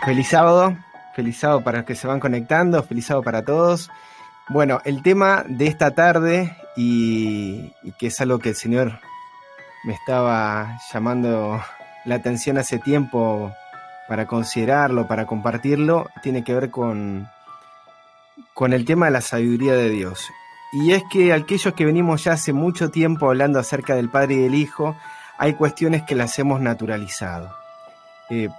Feliz sábado para los que se van conectando, feliz sábado para todos. Bueno, el tema de esta tarde, y que es algo que el Señor me estaba llamando la atención hace tiempo para considerarlo, para compartirlo, tiene que ver con el tema de la sabiduría de Dios. Y es que aquellos que venimos ya hace mucho tiempo hablando acerca del Padre y del Hijo, hay cuestiones que las hemos naturalizado.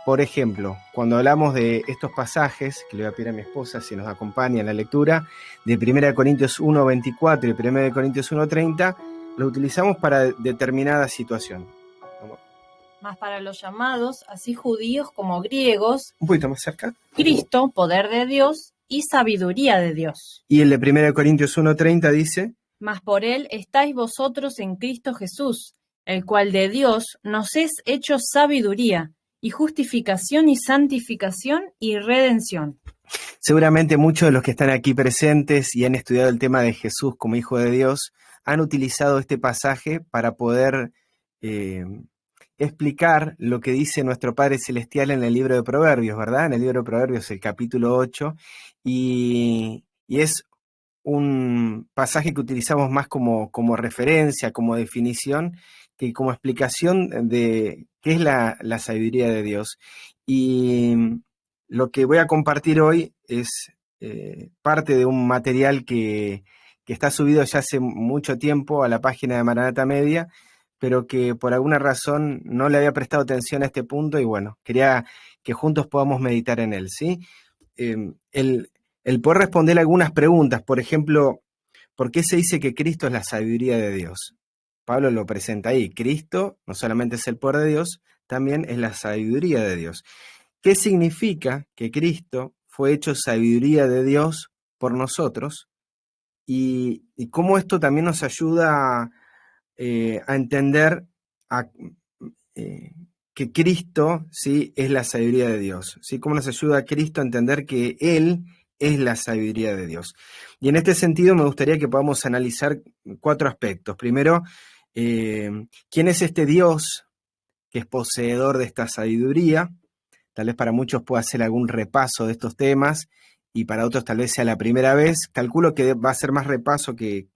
Por ejemplo, cuando hablamos de estos pasajes, que le voy a pedir a mi esposa si nos acompaña en la lectura, de 1 Corintios 1:24 y 1 Corintios 1:30, lo utilizamos para determinada situación. Vamos. Mas para los llamados, así judíos como griegos, un poquito más cerca. Cristo, poder de Dios y sabiduría de Dios. Y el de 1 Corintios 1:30 dice: Mas por él estáis vosotros en Cristo Jesús, el cual de Dios nos es hecho sabiduría, y justificación y santificación y redención. Seguramente muchos de los que están aquí presentes y han estudiado el tema de Jesús como Hijo de Dios han utilizado este pasaje para poder explicar lo que dice nuestro Padre Celestial en el libro de Proverbios, ¿verdad? En el libro de Proverbios, el capítulo 8, y es un pasaje que utilizamos más como referencia, como definición, que como explicación de qué es la sabiduría de Dios. Y lo que voy a compartir hoy es parte de un material que está subido ya hace mucho tiempo a la página de Maranata Media, pero que por alguna razón no le había prestado atención a este punto y bueno, quería que juntos podamos meditar en él, ¿sí? El poder responder algunas preguntas, por ejemplo, ¿por qué se dice que Cristo es la sabiduría de Dios? Pablo lo presenta ahí. Cristo no solamente es el poder de Dios, también es la sabiduría de Dios. ¿Qué significa que Cristo fue hecho sabiduría de Dios por nosotros? Y cómo esto también nos ayuda a entender que Cristo, ¿sí?, es la sabiduría de Dios. ¿Sí? ¿Cómo nos ayuda a Cristo a entender que Él es la sabiduría de Dios? Y en este sentido me gustaría que podamos analizar 4 aspectos. Primero, ¿quién es este Dios que es poseedor de esta sabiduría? Tal vez para muchos pueda hacer algún repaso de estos temas y para otros tal vez sea la primera vez. Calculo que va a ser más repaso que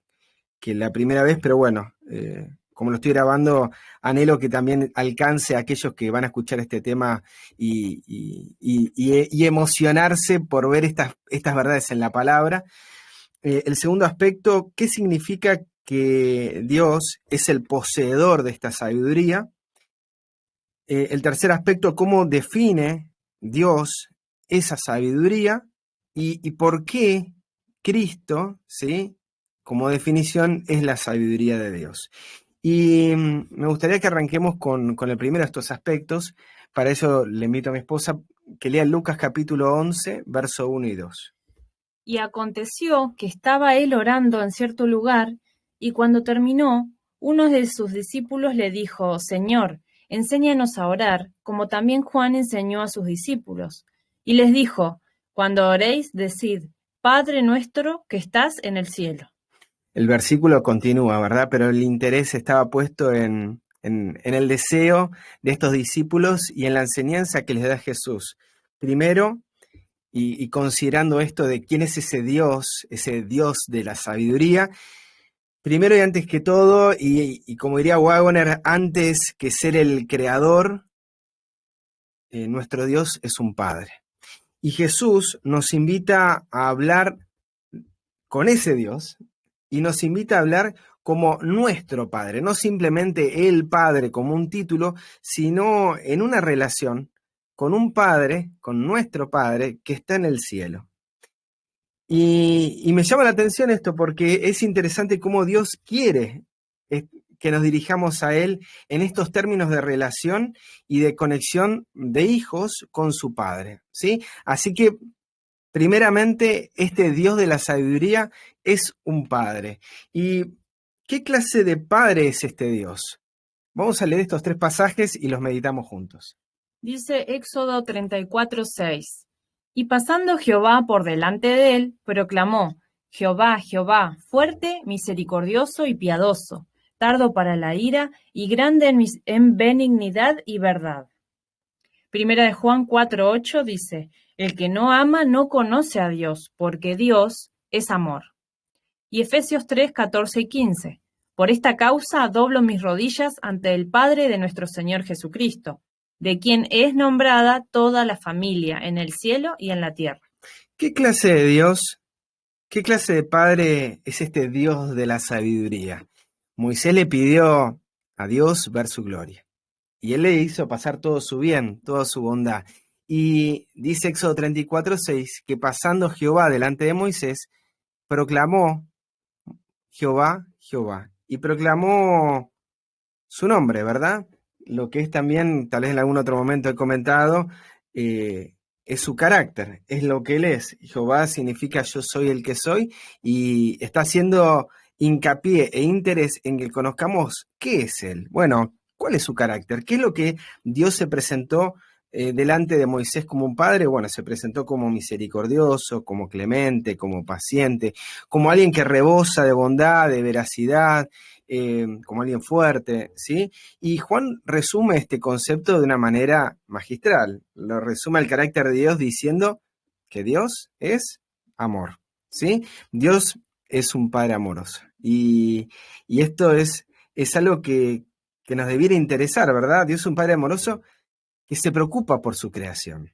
la primera vez, pero bueno, como lo estoy grabando, anhelo que también alcance a aquellos que van a escuchar este tema y emocionarse por ver estas verdades en la palabra. El segundo aspecto, ¿qué significa que Dios es el poseedor de esta sabiduría? El tercer aspecto, ¿cómo define Dios esa sabiduría? Y por qué Cristo, ¿sí?, como definición, es la sabiduría de Dios. Y me gustaría que arranquemos con el primero de estos aspectos. Para eso le invito a mi esposa que lea Lucas capítulo 11, verso 1 y 2. Y aconteció que estaba él orando en cierto lugar, y cuando terminó, uno de sus discípulos le dijo: Señor, enséñanos a orar, como también Juan enseñó a sus discípulos. Y les dijo: Cuando oréis, decid: Padre nuestro que estás en el cielo. El versículo continúa, ¿verdad? Pero el interés estaba puesto en el deseo de estos discípulos y en la enseñanza que les da Jesús. Primero, y considerando esto de quién es ese Dios de la sabiduría, primero y antes que todo, y como diría Wagner, antes que ser el creador, nuestro Dios es un Padre. Y Jesús nos invita a hablar con ese Dios y nos invita a hablar como nuestro Padre, no simplemente el Padre como un título, sino en una relación con un Padre, con nuestro Padre que está en el cielo. Y me llama la atención esto porque es interesante cómo Dios quiere que nos dirijamos a Él en estos términos de relación y de conexión de hijos con su Padre, ¿sí? Así que, primeramente, este Dios de la sabiduría es un Padre. ¿Y qué clase de Padre es este Dios? Vamos a leer estos 3 pasajes y los meditamos juntos. Dice Éxodo 34:6. Y pasando Jehová por delante de él, proclamó: Jehová, Jehová, fuerte, misericordioso y piadoso, tardo para la ira y grande en benignidad y verdad. Primera de Juan 4:8 dice, el que no ama no conoce a Dios, porque Dios es amor. Y Efesios 3:14 y 15, por esta causa doblo mis rodillas ante el Padre de nuestro Señor Jesucristo, de quien es nombrada toda la familia en el cielo y en la tierra. ¿Qué clase de Dios, qué clase de Padre es este Dios de la sabiduría? Moisés le pidió a Dios ver su gloria. Y él le hizo pasar todo su bien, toda su bondad. Y dice Éxodo 34:6 que pasando Jehová delante de Moisés, proclamó Jehová, Jehová. Y proclamó su nombre, ¿verdad? Lo que es también, tal vez en algún otro momento he comentado, es su carácter, es lo que él es. Jehová significa yo soy el que soy y está haciendo hincapié e interés en que conozcamos qué es él. Bueno, ¿cuál es su carácter? ¿Qué es lo que Dios se presentó delante de Moisés como un padre? Bueno, se presentó como misericordioso, como clemente, como paciente, como alguien que rebosa de bondad, de veracidad, como alguien fuerte, ¿sí? Y Juan resume este concepto de una manera magistral. Lo resume el carácter de Dios diciendo que Dios es amor, ¿sí? Dios es un Padre amoroso. Y esto es algo que nos debiera interesar, ¿verdad? Dios es un Padre amoroso que se preocupa por su creación.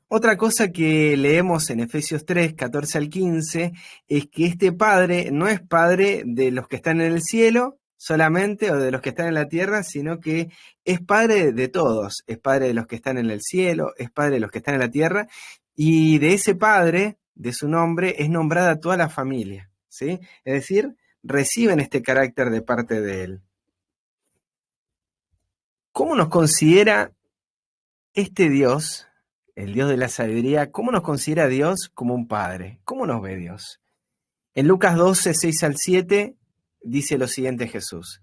Otra cosa que leemos en Efesios 3:14 al 15, es que este Padre no es Padre de los que están en el cielo solamente o de los que están en la tierra, sino que es Padre de todos, es Padre de los que están en el cielo, es Padre de los que están en la tierra, y de ese Padre, de su nombre, es nombrada toda la familia, ¿sí? Es decir, reciben este carácter de parte de Él. ¿Cómo nos considera este Dios, el Dios de la sabiduría? ¿Cómo nos considera Dios como un padre? ¿Cómo nos ve Dios? En Lucas 12:6 al 7 dice lo siguiente Jesús.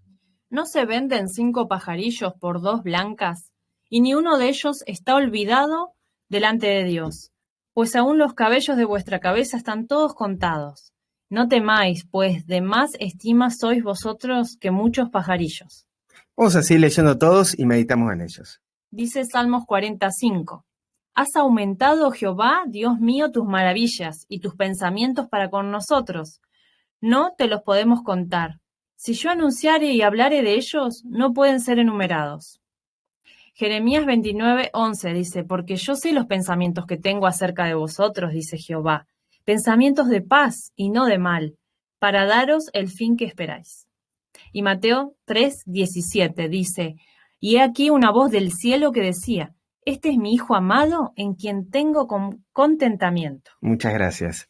¿No se venden 5 pajarillos por 2 blancas? Y ni uno de ellos está olvidado delante de Dios, pues aún los cabellos de vuestra cabeza están todos contados. No temáis, pues de más estima sois vosotros que muchos pajarillos. Vamos a seguir leyendo todos y meditamos en ellos. Dice Salmos 45. Has aumentado, Jehová, Dios mío, tus maravillas y tus pensamientos para con nosotros. No te los podemos contar. Si yo anunciare y hablare de ellos, no pueden ser enumerados. Jeremías 29:11 dice, porque yo sé los pensamientos que tengo acerca de vosotros, dice Jehová, pensamientos de paz y no de mal, para daros el fin que esperáis. Y Mateo 3:17 dice, y he aquí una voz del cielo que decía, este es mi Hijo amado en quien tengo contentamiento. Muchas gracias.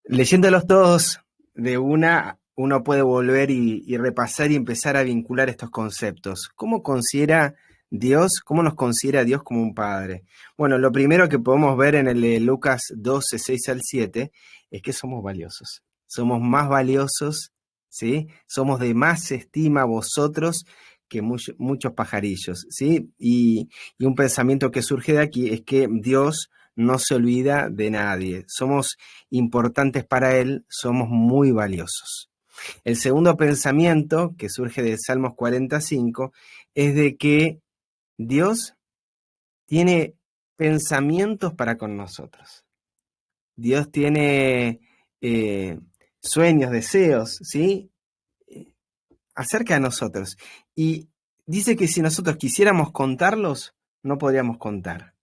Leyéndolos todos de uno puede volver y repasar y empezar a vincular estos conceptos. ¿Cómo considera Dios, cómo nos considera Dios como un padre? Bueno, lo primero que podemos ver en el de Lucas 12:6 al 7 es que somos valiosos. Somos más valiosos, ¿sí? Somos de más estima vosotros que muchos pajarillos, ¿sí? Y un pensamiento que surge de aquí es que Dios no se olvida de nadie. Somos importantes para Él, somos muy valiosos. El segundo pensamiento que surge de Salmos 45 es de que Dios tiene pensamientos para con nosotros. Dios tiene sueños, deseos, ¿sí? Acerca de nosotros. Y dice que si nosotros quisiéramos contarlos, no podríamos contar.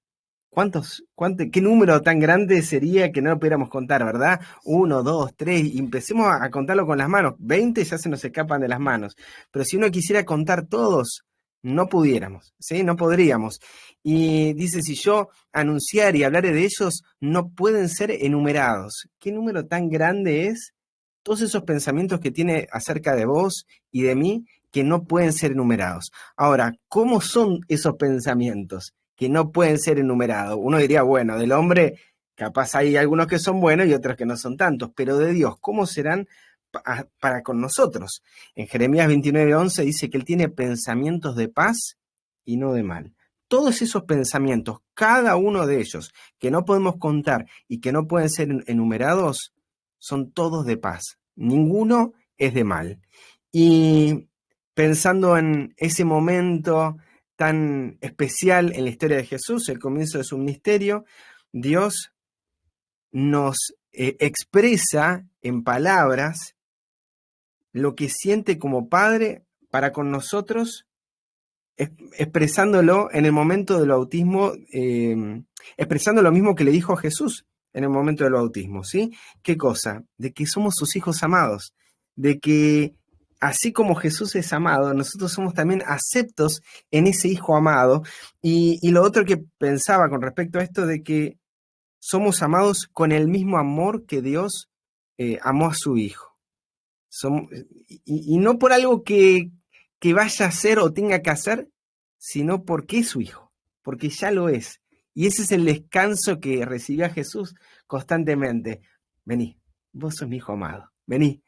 ¿Qué número tan grande sería que no lo pudiéramos contar, verdad? 1, 2, 3, y empecemos a contarlo con las manos. 20 ya se nos escapan de las manos. Pero si uno quisiera contar todos, no pudiéramos, ¿sí? No podríamos. Y dice, si yo anunciar y hablar de ellos, no pueden ser enumerados. ¿Qué número tan grande es? Todos esos pensamientos que tiene acerca de vos y de mí, que no pueden ser enumerados. Ahora, ¿cómo son esos pensamientos que no pueden ser enumerados? Uno diría, bueno, del hombre capaz hay algunos que son buenos y otros que no son tantos, pero de Dios, ¿cómo serán para con nosotros? En Jeremías 29:11 dice que Él tiene pensamientos de paz y no de mal. Todos esos pensamientos, cada uno de ellos, que no podemos contar y que no pueden ser enumerados, son todos de paz. Ninguno es de mal. Y pensando en ese momento tan especial en la historia de Jesús, el comienzo de su ministerio, Dios nos expresa en palabras lo que siente como Padre para con nosotros, expresándolo en el momento del bautismo, expresando lo mismo que le dijo a Jesús en el momento del bautismo, ¿sí? ¿Qué cosa? De que somos sus hijos amados, de que así como Jesús es amado, nosotros somos también aceptos en ese hijo amado. Y lo otro que pensaba con respecto a esto, de que somos amados con el mismo amor que Dios amó a su hijo. Y no por algo que vaya a hacer o tenga que hacer, sino porque es su hijo, porque ya lo es. Y ese es el descanso que recibía Jesús constantemente. Vení, vos sos mi hijo amado, vení,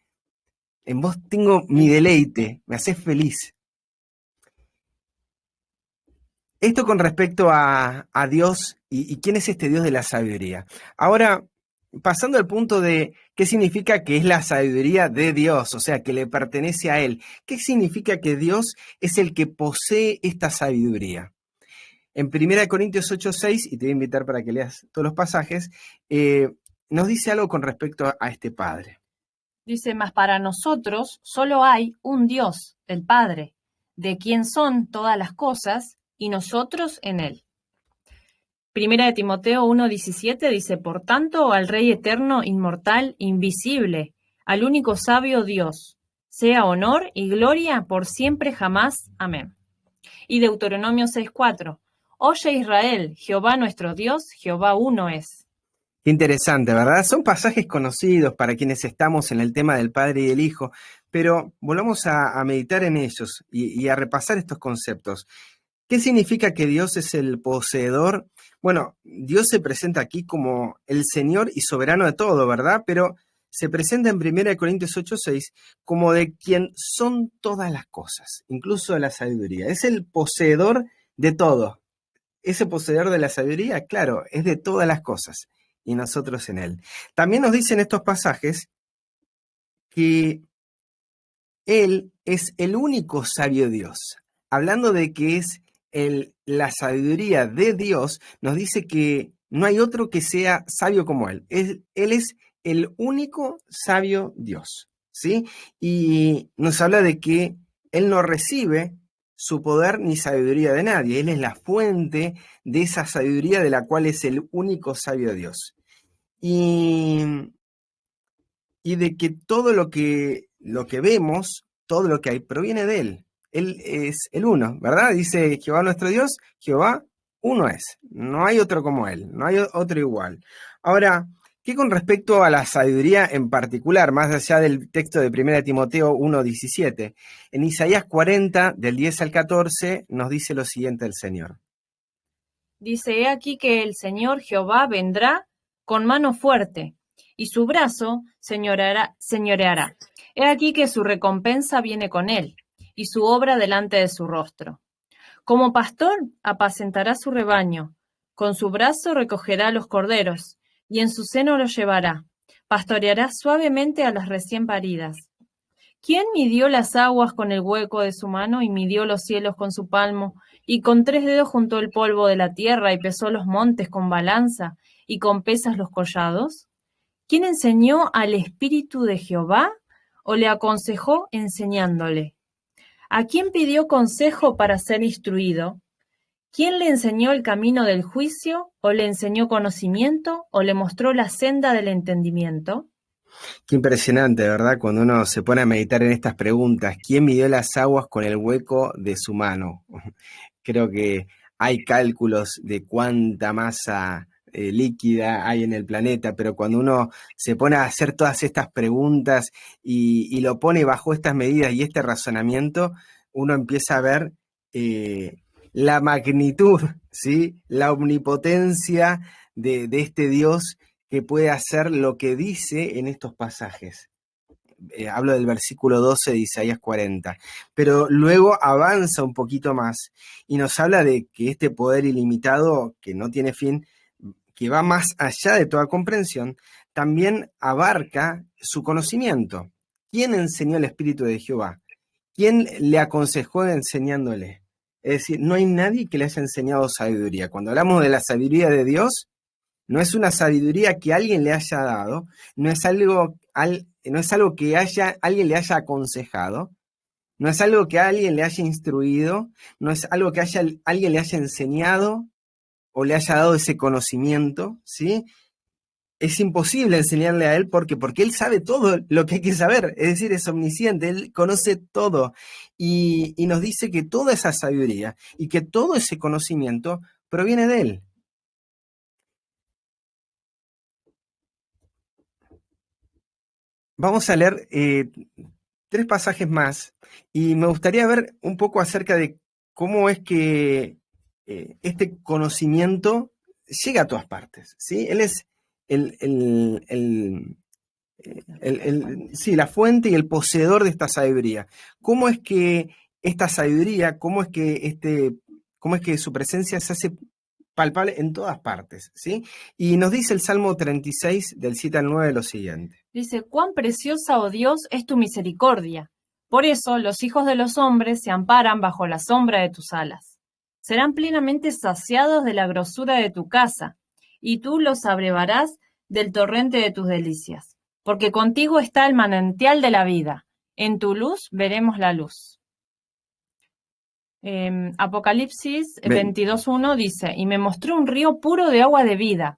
en vos tengo mi deleite, me haces feliz. Esto con respecto a Dios y quién es este Dios de la sabiduría. Ahora, pasando al punto de qué significa que es la sabiduría de Dios, o sea, que le pertenece a Él. ¿Qué significa que Dios es el que posee esta sabiduría? En 1 Corintios 8:6, y te voy a invitar para que leas todos los pasajes, nos dice algo con respecto a este Padre. Dice, mas para nosotros solo hay un Dios, el Padre, de quien son todas las cosas, y nosotros en Él. Primera de Timoteo 1:17 dice, por tanto, al Rey eterno, inmortal, invisible, al único sabio Dios, sea honor y gloria por siempre jamás. Amén. Y Deuteronomio 6:4, oye Israel, Jehová nuestro Dios, Jehová uno es. Qué interesante, ¿verdad? Son pasajes conocidos para quienes estamos en el tema del Padre y del Hijo, pero volvamos a meditar en ellos y a repasar estos conceptos. ¿Qué significa que Dios es el poseedor? Bueno, Dios se presenta aquí como el Señor y soberano de todo, ¿verdad? Pero se presenta en 1 Corintios 8:6 como de quien son todas las cosas, incluso de la sabiduría. Es el poseedor de todo. Ese poseedor de la sabiduría, claro, es de todas las cosas y nosotros en Él. También nos dicen estos pasajes que Él es el único sabio Dios. Hablando de que es la sabiduría de Dios, nos dice que no hay otro que sea sabio como Él. Él es el único sabio Dios, ¿sí? Y nos habla de que Él no recibe su poder ni sabiduría de nadie. Él es la fuente de esa sabiduría de la cual es el único sabio Dios. Y de que todo lo que vemos, todo lo que hay, proviene de Él. Él es el uno, ¿verdad? Dice Jehová nuestro Dios, Jehová uno es. No hay otro como Él, no hay otro igual. Ahora, ¿qué con respecto a la sabiduría en particular, más allá del texto de 1 Timoteo 1:17? En Isaías 40, del 10 al 14, nos dice lo siguiente el Señor. Dice, he aquí que el Señor Jehová vendrá con mano fuerte, y su brazo señoreará. He aquí que su recompensa viene con él, y su obra delante de su rostro. Como pastor apacentará su rebaño, con su brazo recogerá los corderos, y en su seno los llevará. Pastoreará suavemente a las recién paridas. ¿Quién midió las aguas con el hueco de su mano y midió los cielos con su palmo? Y con 3 dedos juntó el polvo de la tierra y pesó los montes con balanza y con pesas los collados. ¿Quién enseñó al Espíritu de Jehová o le aconsejó enseñándole? ¿A quién pidió consejo para ser instruido? ¿Quién le enseñó el camino del juicio o le enseñó conocimiento o le mostró la senda del entendimiento? Qué impresionante, ¿verdad? Cuando uno se pone a meditar en estas preguntas. ¿Quién midió las aguas con el hueco de su mano? Creo que hay cálculos de cuánta masa líquida hay en el planeta, pero cuando uno se pone a hacer todas estas preguntas y lo pone bajo estas medidas y este razonamiento, uno empieza a ver la magnitud, ¿sí? La omnipotencia de este Dios que puede hacer lo que dice en estos pasajes. Hablo del versículo 12 de Isaías 40, pero luego avanza un poquito más y nos habla de que este poder ilimitado, que no tiene fin, que va más allá de toda comprensión, también abarca su conocimiento. ¿Quién enseñó el Espíritu de Jehová? ¿Quién le aconsejó enseñándole? Es decir, no hay nadie que le haya enseñado sabiduría. Cuando hablamos de la sabiduría de Dios, no es una sabiduría que alguien le haya dado, no es algo que alguien le haya aconsejado, no es algo que alguien le haya instruido, no es algo que alguien le haya enseñado o le haya dado ese conocimiento, ¿sí? Es imposible enseñarle a él porque él sabe todo lo que hay que saber, es decir, es omnisciente, él conoce todo y nos dice que toda esa sabiduría y que todo ese conocimiento proviene de él. Vamos a leer 3 pasajes más y me gustaría ver un poco acerca de cómo es que este conocimiento llega a todas partes, ¿sí? Él es sí, la fuente y el poseedor de esta sabiduría. ¿Cómo es que esta sabiduría, cómo es que su presencia se hace palpable en todas partes, ¿sí? Y nos dice el Salmo 36, del 7 al 9, lo siguiente. Dice, cuán preciosa, oh Dios, es tu misericordia. Por eso los hijos de los hombres se amparan bajo la sombra de tus alas. Serán plenamente saciados de la grosura de tu casa, y tú los abrevarás del torrente de tus delicias. Porque contigo está el manantial de la vida. En tu luz veremos la luz. Apocalipsis 22:1 dice, y me mostró un río puro de agua de vida,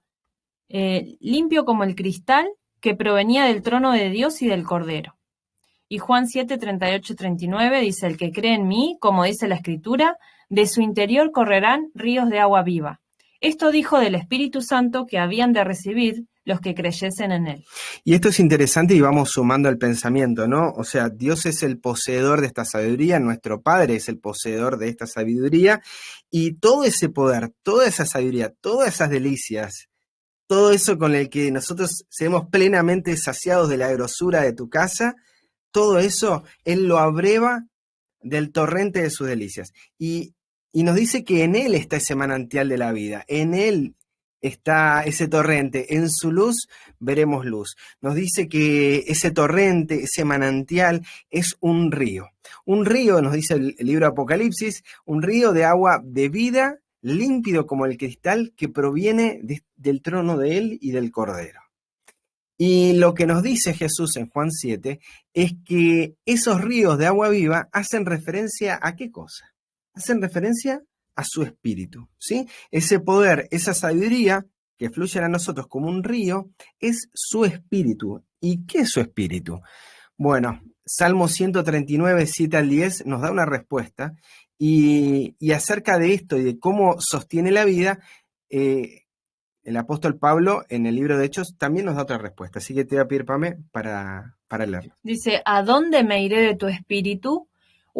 limpio como el cristal, que provenía del trono de Dios y del Cordero. Y Juan 7:38-39 dice, el que cree en mí, como dice la Escritura, de su interior correrán ríos de agua viva. Esto dijo del Espíritu Santo que habían de recibir los que creyesen en él. Y esto es interesante y vamos sumando el pensamiento, ¿no? O sea, Dios es el poseedor de esta sabiduría, nuestro Padre es el poseedor de esta sabiduría, y todo ese poder, toda esa sabiduría, todas esas delicias, todo eso con el que nosotros seamos plenamente saciados de la grosura de tu casa, todo eso Él lo abreva del torrente de sus delicias. Y nos dice que en Él está ese manantial de la vida, en Él está ese torrente, en su luz veremos luz. Nos dice que ese torrente, ese manantial es un río. Un río, nos dice el libro Apocalipsis, un río de agua de vida, límpido como el cristal, que proviene del trono de Él y del Cordero. Y lo que nos dice Jesús en Juan 7 es que esos ríos de agua viva hacen referencia a ¿qué cosa? Hacen referencia a su espíritu, ¿sí? Ese poder, esa sabiduría que fluye a nosotros como un río, es su espíritu. ¿Y qué es su espíritu? Bueno, Salmo 139, 7 al 10 nos da una respuesta y acerca de esto y de cómo sostiene la vida, el apóstol Pablo en el libro de Hechos también nos da otra respuesta. Así que te voy a pedir, Pame, para leerlo. Dice, ¿a dónde me iré de tu espíritu?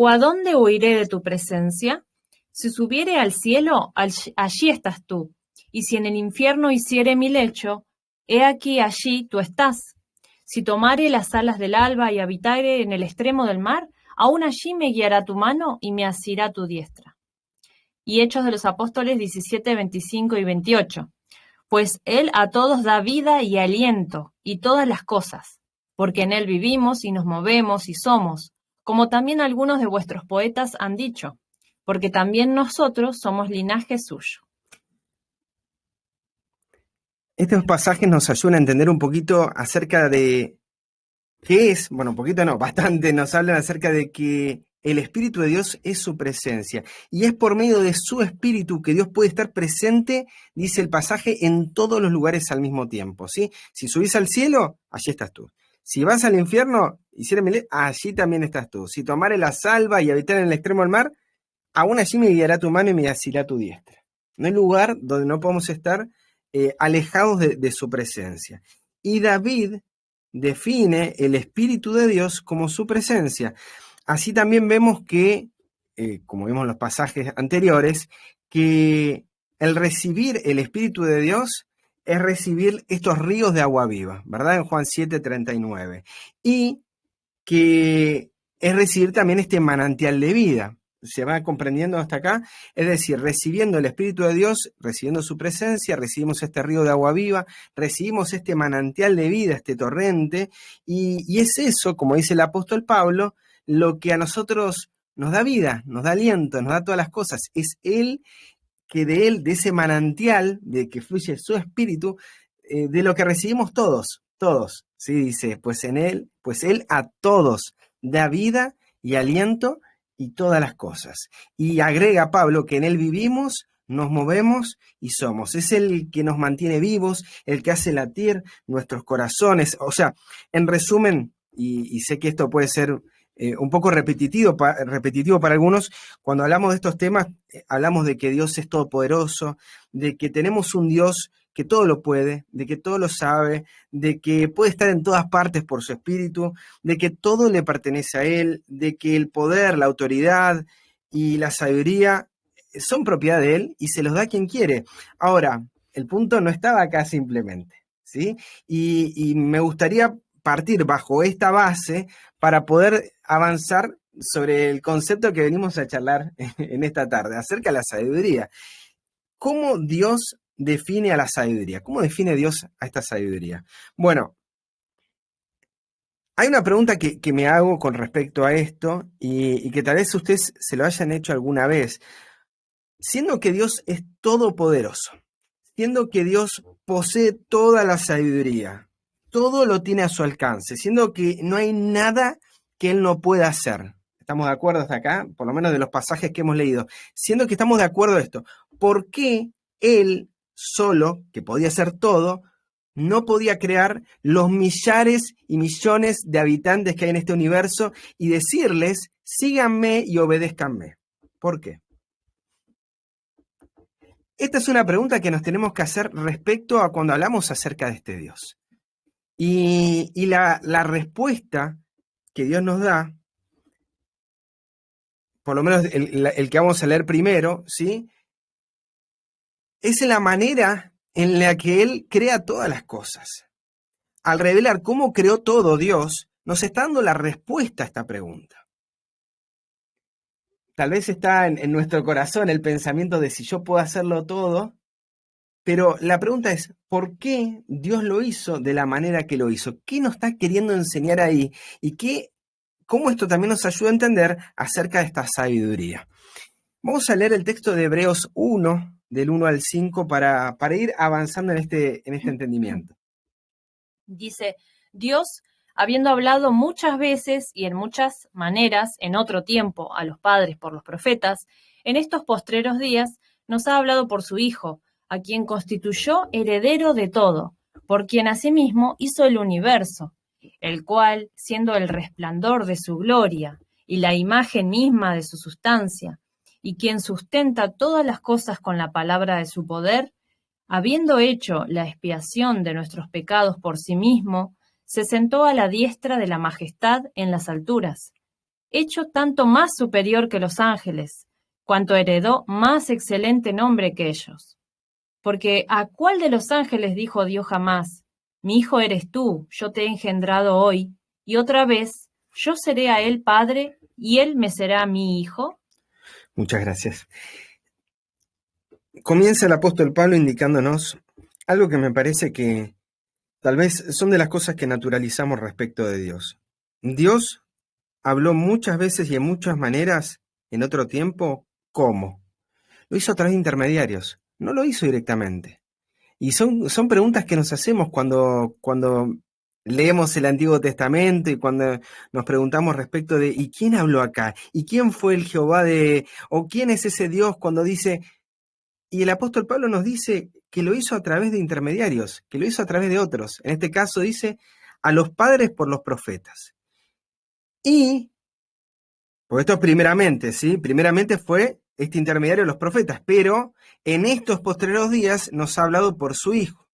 ¿O a dónde huiré de tu presencia? Si subiere al cielo, allí estás tú. Y si en el infierno hiciere mi lecho, he aquí allí tú estás. Si tomare las alas del alba y habitare en el extremo del mar, aún allí me guiará tu mano y me asirá tu diestra. Y Hechos de los Apóstoles 17, 25 y 28. Pues Él a todos da vida y aliento y todas las cosas, porque en Él vivimos y nos movemos y somos, como también algunos de vuestros poetas han dicho, porque también nosotros somos linaje suyo. Estos pasajes nos ayudan a entender un poquito acerca de qué es, bueno, un poquito no, bastante, nos hablan acerca de que el Espíritu de Dios es su presencia y es por medio de su Espíritu que Dios puede estar presente, dice el pasaje, en todos los lugares al mismo tiempo, ¿sí? Si subís al cielo, allí estás tú. Si vas al infierno, allí también estás tú. Si tomare la salva y habitar en el extremo del mar, aún allí me guiará tu mano y me asirá tu diestra. No hay lugar donde no podamos estar alejados de su presencia. Y David define el Espíritu de Dios como su presencia. Así también vemos que, como vimos en los pasajes anteriores, que el recibir el Espíritu de Dios es recibir estos ríos de agua viva, ¿verdad? En Juan 7:39. Y que es recibir también este manantial de vida. ¿Se va comprendiendo hasta acá? Es decir, recibiendo el Espíritu de Dios, recibiendo su presencia, recibimos este río de agua viva, recibimos este manantial de vida, este torrente, y es eso, como dice el apóstol Pablo, lo que a nosotros nos da vida, nos da aliento, nos da todas las cosas. Es Él que de Él, de ese manantial de que fluye su espíritu, de lo que recibimos todos, ¿sí? Dice, pues Él a todos da vida y aliento y todas las cosas. Y agrega Pablo que en Él vivimos, nos movemos y somos. Es el que nos mantiene vivos, el que hace latir nuestros corazones. O sea, en resumen, y sé que esto puede ser un poco repetitivo para algunos, cuando hablamos de estos temas, hablamos de que Dios es todopoderoso, de que tenemos un Dios que todo lo puede, de que todo lo sabe, de que puede estar en todas partes por su espíritu, de que todo le pertenece a Él, de que el poder, la autoridad y la sabiduría son propiedad de Él y se los da quien quiere. Ahora, el punto no estaba acá simplemente, ¿sí? Y me gustaría partir bajo esta base para poder avanzar sobre el concepto que venimos a charlar en esta tarde, acerca de la sabiduría. ¿Cómo Dios define a la sabiduría? ¿Cómo define Dios a esta sabiduría? Bueno, hay una pregunta que me hago con respecto a esto y que tal vez ustedes se lo hayan hecho alguna vez. Siendo que Dios es todopoderoso, siendo que Dios posee toda la sabiduría, todo lo tiene a su alcance, siendo que no hay nada que Él no pueda hacer. ¿Estamos de acuerdo hasta acá? Por lo menos de los pasajes que hemos leído. Siendo que estamos de acuerdo en esto, ¿por qué Él solo, que podía hacer todo, no podía crear los millares y millones de habitantes que hay en este universo y decirles, síganme y obedézcanme? ¿Por qué? Esta es una pregunta que nos tenemos que hacer respecto a cuando hablamos acerca de este Dios. Y la respuesta que Dios nos da, por lo menos el que vamos a leer primero, ¿sí? Es la manera en la que Él crea todas las cosas. Al revelar cómo creó todo Dios, nos está dando la respuesta a esta pregunta. Tal vez está en nuestro corazón el pensamiento de si yo puedo hacerlo todo, pero la pregunta es, ¿por qué Dios lo hizo de la manera que lo hizo? ¿Qué nos está queriendo enseñar ahí? Y cómo esto también nos ayuda a entender acerca de esta sabiduría. Vamos a leer el texto de Hebreos 1, del 1 al 5, para ir avanzando en este entendimiento. Dice, Dios, habiendo hablado muchas veces y en muchas maneras en otro tiempo a los padres por los profetas, en estos postreros días nos ha hablado por su Hijo, a quien constituyó heredero de todo, por quien asimismo hizo el universo, el cual, siendo el resplandor de su gloria y la imagen misma de su sustancia, y quien sustenta todas las cosas con la palabra de su poder, habiendo hecho la expiación de nuestros pecados por sí mismo, se sentó a la diestra de la majestad en las alturas, hecho tanto más superior que los ángeles, cuanto heredó más excelente nombre que ellos. Porque ¿a cuál de los ángeles dijo Dios jamás, mi hijo eres tú, yo te he engendrado hoy, y otra vez, yo seré a él padre, y él me será mi hijo? Muchas gracias. Comienza el apóstol Pablo indicándonos algo que me parece que tal vez son de las cosas que naturalizamos respecto de Dios. Dios habló muchas veces y en muchas maneras en otro tiempo. ¿Cómo? Lo hizo a través de intermediarios, no lo hizo directamente. Y son preguntas que nos hacemos cuando leemos el Antiguo Testamento y cuando nos preguntamos respecto de ¿y quién habló acá? ¿Y quién fue el Jehová o quién es ese Dios cuando dice? Y el apóstol Pablo nos dice que lo hizo a través de intermediarios, que lo hizo a través de otros. En este caso dice a los padres por los profetas. Y, porque esto es primeramente, ¿sí? Primeramente fue este intermediario de los profetas, pero en estos postreros días nos ha hablado por su Hijo.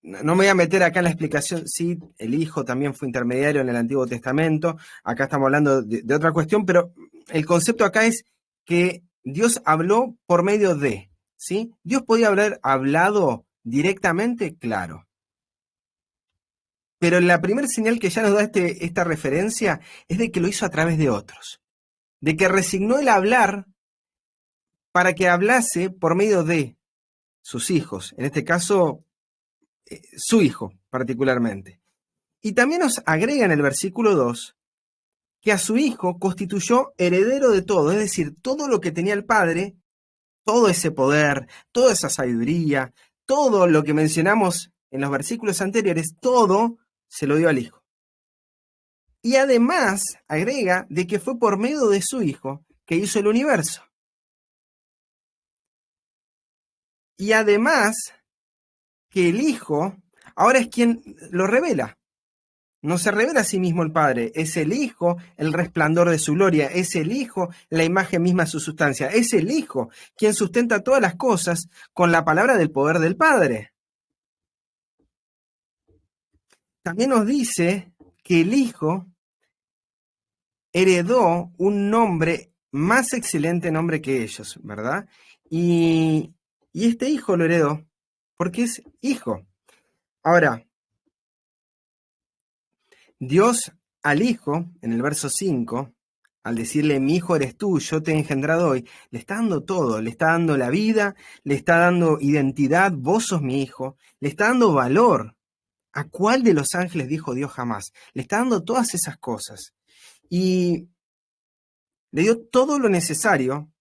No me voy a meter acá en la explicación, sí, el Hijo también fue intermediario en el Antiguo Testamento, acá estamos hablando de otra cuestión, pero el concepto acá es que Dios habló por medio de, ¿sí? Dios podía haber hablado directamente, claro. Pero la primera señal que ya nos da esta referencia es de que lo hizo a través de otros, de que resignó el hablar para que hablase por medio de sus hijos, en este caso, su hijo particularmente. Y también nos agrega en el versículo 2 que a su Hijo constituyó heredero de todo, es decir, todo lo que tenía el Padre, todo ese poder, toda esa sabiduría, todo lo que mencionamos en los versículos anteriores, todo se lo dio al Hijo. Y además agrega de que fue por medio de su Hijo que hizo el universo. Y además que el Hijo ahora es quien lo revela. No se revela a sí mismo el Padre, es el Hijo el resplandor de su gloria, es el Hijo la imagen misma de su sustancia, es el Hijo quien sustenta todas las cosas con la palabra del poder del Padre. También nos dice que el Hijo heredó un nombre, más excelente nombre que ellos, ¿verdad? Y este Hijo lo heredó porque es Hijo. Ahora, Dios al Hijo, en el verso 5, al decirle, mi hijo eres tú, yo te he engendrado hoy, le está dando todo, le está dando la vida, le está dando identidad, vos sos mi hijo, le está dando valor. ¿A cuál de los ángeles dijo Dios jamás? Le está dando todas esas cosas. Y le dio todo lo necesario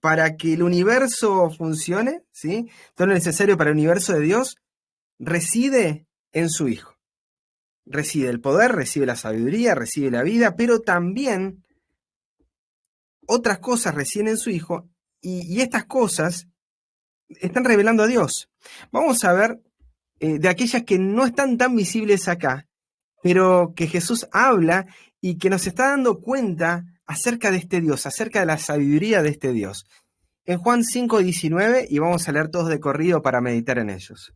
para que el universo funcione, ¿sí? Todo lo necesario para el universo de Dios reside en su Hijo. Recibe el poder, recibe la sabiduría, recibe la vida, pero también otras cosas residen en su Hijo y estas cosas están revelando a Dios. Vamos a ver de aquellas que no están tan visibles acá, pero que Jesús habla y que nos está dando cuenta acerca de este Dios, acerca de la sabiduría de este Dios. En Juan 5:19, y vamos a leer todos de corrido para meditar en ellos.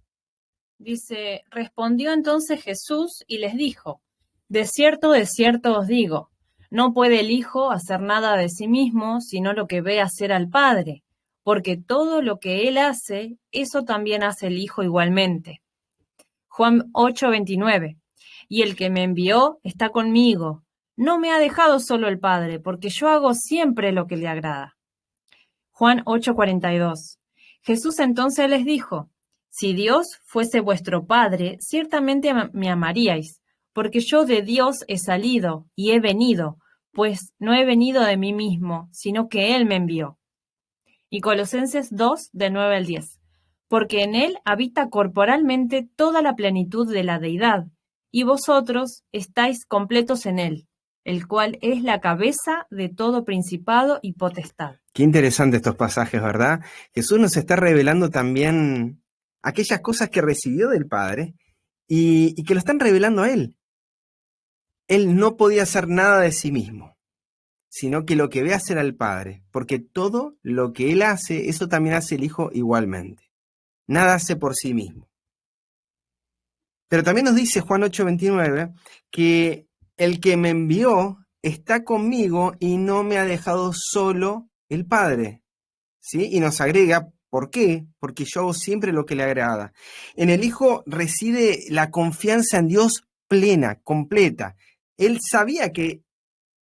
Dice, respondió entonces Jesús y les dijo, de cierto os digo, no puede el Hijo hacer nada de sí mismo, sino lo que ve hacer al Padre, porque todo lo que Él hace, eso también hace el Hijo igualmente. Juan 8:29, y el que me envió está conmigo, no me ha dejado solo el Padre, porque yo hago siempre lo que le agrada. Juan 8:42, Jesús entonces les dijo, si Dios fuese vuestro Padre, ciertamente me amaríais, porque yo de Dios he salido y he venido, pues no he venido de mí mismo, sino que Él me envió. Y Colosenses 2, de 9 al 10, porque en Él habita corporalmente toda la plenitud de la deidad, y vosotros estáis completos en Él, el cual es la cabeza de todo principado y potestad. Qué interesante estos pasajes, ¿verdad? Jesús nos está revelando también aquellas cosas que recibió del Padre y que lo están revelando a Él. Él no podía hacer nada de sí mismo, sino que lo que ve hacer al Padre, porque todo lo que Él hace, eso también hace el Hijo igualmente. Nada hace por sí mismo. Pero también nos dice Juan 8:29 que el que me envió está conmigo y no me ha dejado solo el Padre. ¿Sí? Y nos agrega, ¿por qué? Porque yo hago siempre lo que le agrada. En el Hijo reside la confianza en Dios plena, completa. Él sabía que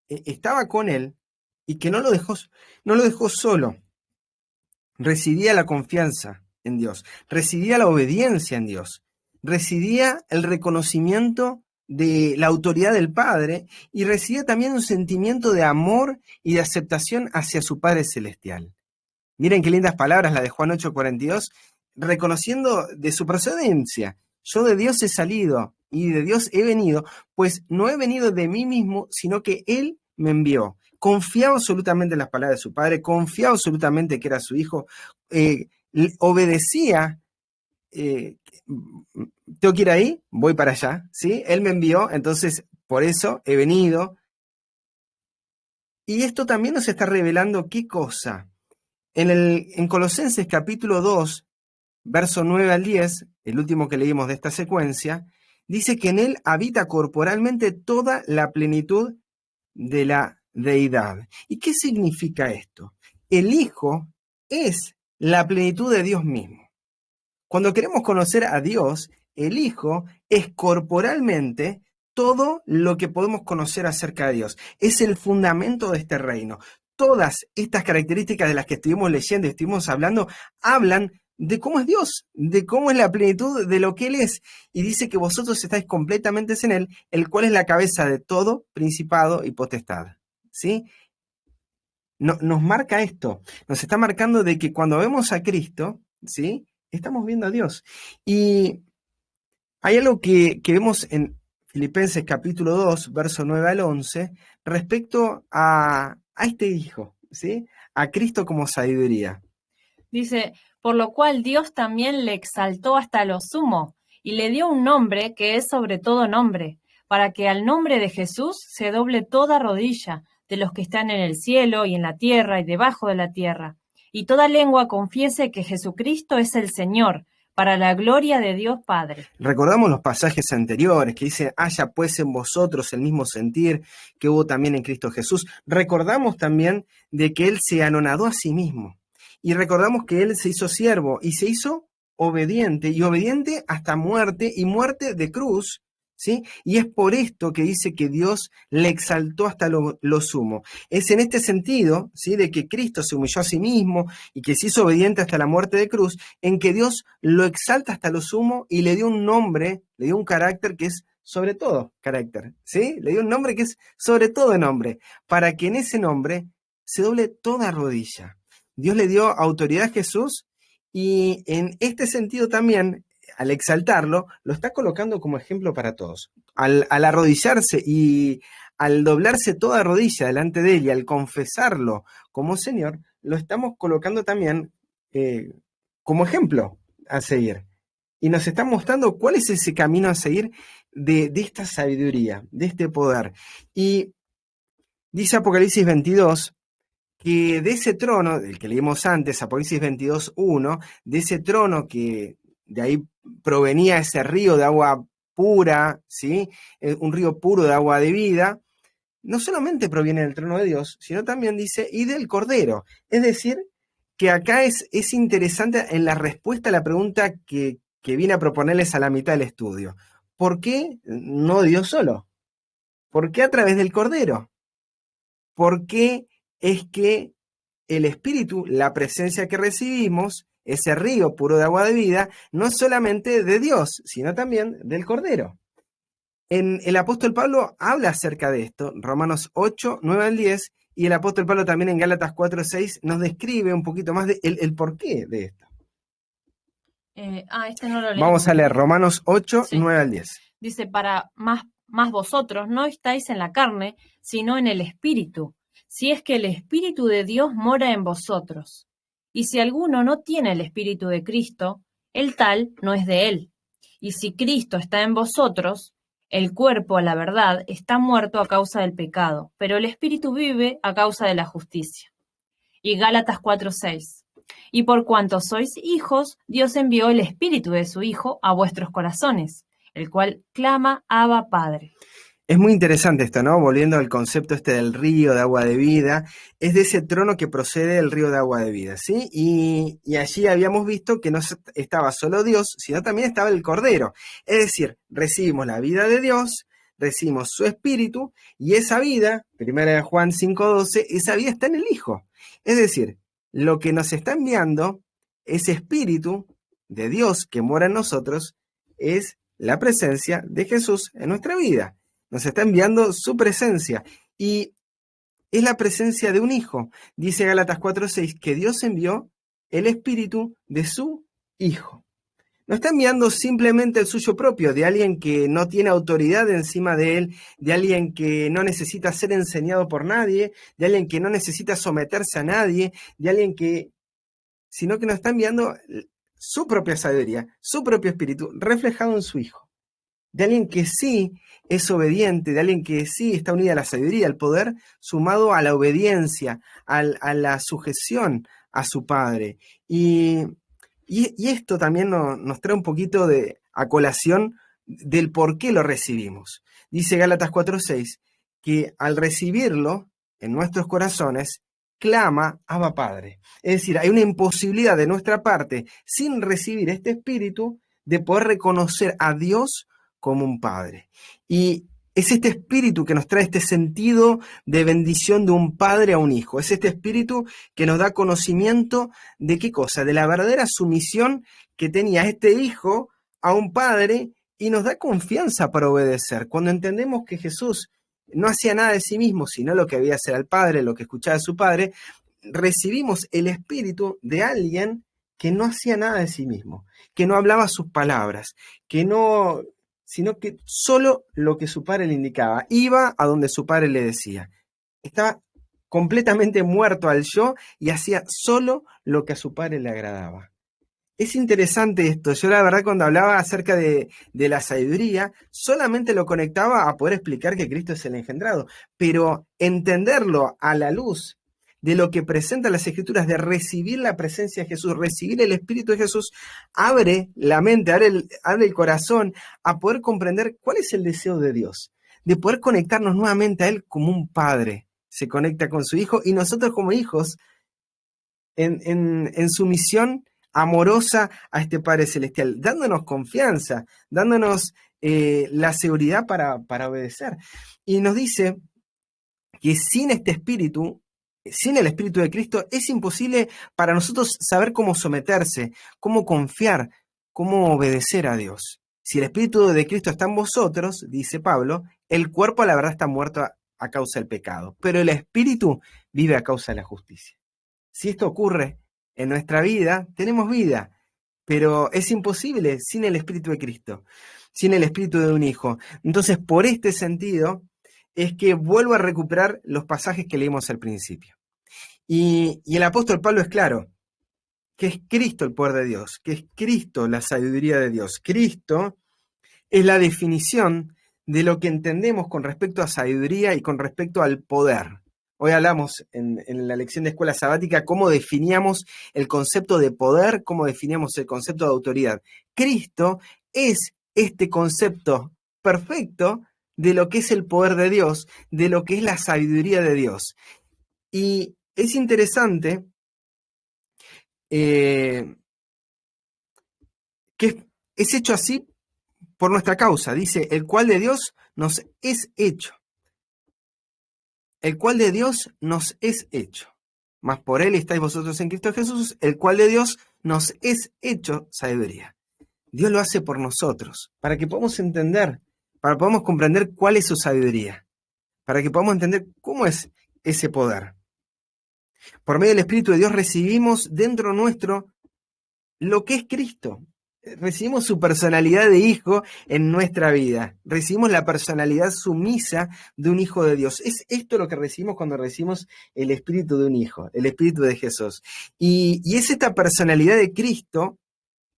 estaba con Él y que no lo dejó solo. Residía la confianza en Dios, residía la obediencia en Dios, residía el reconocimiento de la autoridad del Padre y residía también un sentimiento de amor y de aceptación hacia su Padre Celestial. Miren qué lindas palabras la de Juan 8:42, reconociendo de su procedencia. Yo de Dios he salido y de Dios he venido, pues no he venido de mí mismo, sino que Él me envió. Confiaba absolutamente en las palabras de su Padre, confiaba absolutamente que era su Hijo, obedecía. Tengo que ir ahí, voy para allá, ¿sí? Él me envió, entonces por eso he venido. Y esto también nos está revelando qué cosa. En Colosenses capítulo 2, verso 9 al 10, el último que leímos de esta secuencia, dice que en Él habita corporalmente toda la plenitud de la deidad. ¿Y qué significa esto? El Hijo es la plenitud de Dios mismo. Cuando queremos conocer a Dios, el Hijo es corporalmente todo lo que podemos conocer acerca de Dios. Es el fundamento de este reino. Todas estas características de las que estuvimos leyendo y estuvimos hablando hablan de cómo es Dios, de cómo es la plenitud de lo que Él es. Y dice que vosotros estáis completamente en Él, el cual es la cabeza de todo principado y potestad. ¿Sí? Nos marca esto, nos está marcando de que cuando vemos a Cristo, ¿sí? Estamos viendo a Dios. Y hay algo que vemos en Filipenses capítulo 2, verso 9 al 11, respecto a este Hijo, ¿sí? A Cristo como sabiduría. Dice, por lo cual Dios también le exaltó hasta lo sumo y le dio un nombre que es sobre todo nombre, para que al nombre de Jesús se doble toda rodilla de los que están en el cielo y en la tierra y debajo de la tierra, y toda lengua confiese que Jesucristo es el Señor, para la gloria de Dios Padre. Recordamos los pasajes anteriores que dice, haya pues en vosotros el mismo sentir que hubo también en Cristo Jesús. Recordamos también de que Él se anonadó a sí mismo. Y recordamos que Él se hizo siervo y se hizo obediente, y obediente hasta muerte, y muerte de cruz, ¿sí? Y es por esto que dice que Dios le exaltó hasta lo sumo. Es en este sentido, ¿sí? De que Cristo se humilló a sí mismo y que se hizo obediente hasta la muerte de cruz, en que Dios lo exalta hasta lo sumo y le dio un nombre, le dio un carácter que es sobre todo carácter, ¿sí? Le dio un nombre que es sobre todo nombre, para que en ese nombre se doble toda rodilla. Dios le dio autoridad a Jesús y en este sentido también, al exaltarlo, lo está colocando como ejemplo para todos. Al arrodillarse y al doblarse toda rodilla delante de Él y al confesarlo como Señor, lo estamos colocando también como ejemplo a seguir. Y nos está mostrando cuál es ese camino a seguir de esta sabiduría, de este poder. Y dice Apocalipsis 22, que de ese trono, del que leímos antes, Apocalipsis 22:1, de ese trono que de ahí provenía ese río de agua pura, ¿sí? Un río puro de agua de vida, no solamente proviene del trono de Dios, sino también dice, y del Cordero. Es decir, que acá es interesante en la respuesta a la pregunta que vine a proponerles a la mitad del estudio. ¿Por qué no Dios solo? ¿Por qué a través del Cordero? ¿Por qué es que el Espíritu, la presencia que recibimos, ese río puro de agua de vida, no es solamente de Dios, sino también del Cordero? El apóstol Pablo habla acerca de esto, Romanos 8, 9 al 10, y el apóstol Pablo también en Gálatas 4, 6 nos describe un poquito más de el porqué de esto. Este no lo leí. Vamos a leer Romanos 8, Sí. 9 al 10. Dice, para más vosotros no estáis en la carne, sino en el Espíritu, si es que el Espíritu de Dios mora en vosotros. Y si alguno no tiene el Espíritu de Cristo, el tal no es de él. Y si Cristo está en vosotros, el cuerpo, a la verdad, está muerto a causa del pecado, pero el Espíritu vive a causa de la justicia. Y Gálatas 4:6. Y por cuanto sois hijos, Dios envió el Espíritu de su Hijo a vuestros corazones, el cual clama, Abba, Padre. Es muy interesante esto, ¿no? Volviendo al concepto este del río de agua de vida, es de ese trono que procede el río de agua de vida, ¿sí? Y allí habíamos visto que no estaba solo Dios, sino también estaba el Cordero. Es decir, recibimos la vida de Dios, recibimos su Espíritu, y esa vida, 1 Juan 5:12, esa vida está en el Hijo. Es decir, lo que nos está enviando, ese Espíritu de Dios que mora en nosotros, es la presencia de Jesús en nuestra vida. Nos está enviando su presencia y es la presencia de un hijo. Dice Gálatas 4:6 que Dios envió el espíritu de su hijo. No está enviando simplemente el suyo propio, de alguien que no tiene autoridad encima de él, de alguien que no necesita ser enseñado por nadie, de alguien que no necesita someterse a nadie, de alguien que, sino que nos está enviando su propia sabiduría, su propio espíritu, reflejado en su hijo. De alguien que sí es obediente, de alguien que sí está unida a la sabiduría, al poder, sumado a la obediencia, a la sujeción a su Padre. Y esto también nos trae un poquito a colación del por qué lo recibimos. Dice Gálatas 4:6 que al recibirlo en nuestros corazones, clama Abba Padre. Es decir, hay una imposibilidad de nuestra parte, sin recibir este espíritu, de poder reconocer a Dios como un padre. Y Es este espíritu que nos trae este sentido de bendición de un padre a un hijo. Es este espíritu que nos da conocimiento de qué cosa, de la verdadera sumisión que tenía este hijo a un padre y nos da confianza para obedecer. Cuando entendemos que Jesús no hacía nada de sí mismo, sino lo que había hacer al padre, lo que escuchaba de su padre, recibimos el espíritu de alguien que no hacía nada de sí mismo, que no hablaba sus palabras, sino que solo lo que su padre le indicaba, iba a donde su padre le decía. Estaba completamente muerto al yo y hacía solo lo que a su padre le agradaba. Es interesante esto. Yo la verdad cuando hablaba acerca de la sabiduría, solamente lo conectaba a poder explicar que Cristo es el engendrado, pero entenderlo a la luz de lo que presentan las Escrituras, de recibir la presencia de Jesús, recibir el Espíritu de Jesús, abre la mente, abre el corazón a poder comprender cuál es el deseo de Dios, de poder conectarnos nuevamente a Él como un padre se conecta con su hijo y nosotros como hijos en sumisión amorosa a este Padre Celestial, dándonos confianza, dándonos la seguridad para obedecer. Y nos dice que sin este espíritu, sin el Espíritu de Cristo, es imposible para nosotros saber cómo someterse, cómo confiar, cómo obedecer a Dios. Si el Espíritu de Cristo está en vosotros, dice Pablo, el cuerpo la verdad está muerto a causa del pecado, pero el Espíritu vive a causa de la justicia. Si esto ocurre en nuestra vida, tenemos vida, pero es imposible sin el Espíritu de Cristo, sin el Espíritu de un Hijo. Entonces, por este sentido, es que vuelvo a recuperar los pasajes que leímos al principio. Y el apóstol Pablo es claro, que es Cristo el poder de Dios, que es Cristo la sabiduría de Dios. Cristo es la definición de lo que entendemos con respecto a sabiduría y con respecto al poder. Hoy hablamos en la lección de escuela sabática cómo definíamos el concepto de poder, cómo definíamos el concepto de autoridad. Cristo es este concepto perfecto de lo que es el poder de Dios, de lo que es la sabiduría de Dios. Y es interesante que es hecho así por nuestra causa. Dice, el cual de Dios nos es hecho. El cual de Dios nos es hecho. Mas por él estáis vosotros en Cristo Jesús, el cual de Dios nos es hecho sabiduría. Dios lo hace por nosotros, para que podamos entender, para que podamos comprender cuál es su sabiduría, para que podamos entender cómo es ese poder. Por medio del Espíritu de Dios recibimos dentro nuestro lo que es Cristo. Recibimos su personalidad de hijo en nuestra vida. Recibimos la personalidad sumisa de un hijo de Dios. Es esto lo que recibimos cuando recibimos el espíritu de un hijo, el espíritu de Jesús. Y es esta personalidad de Cristo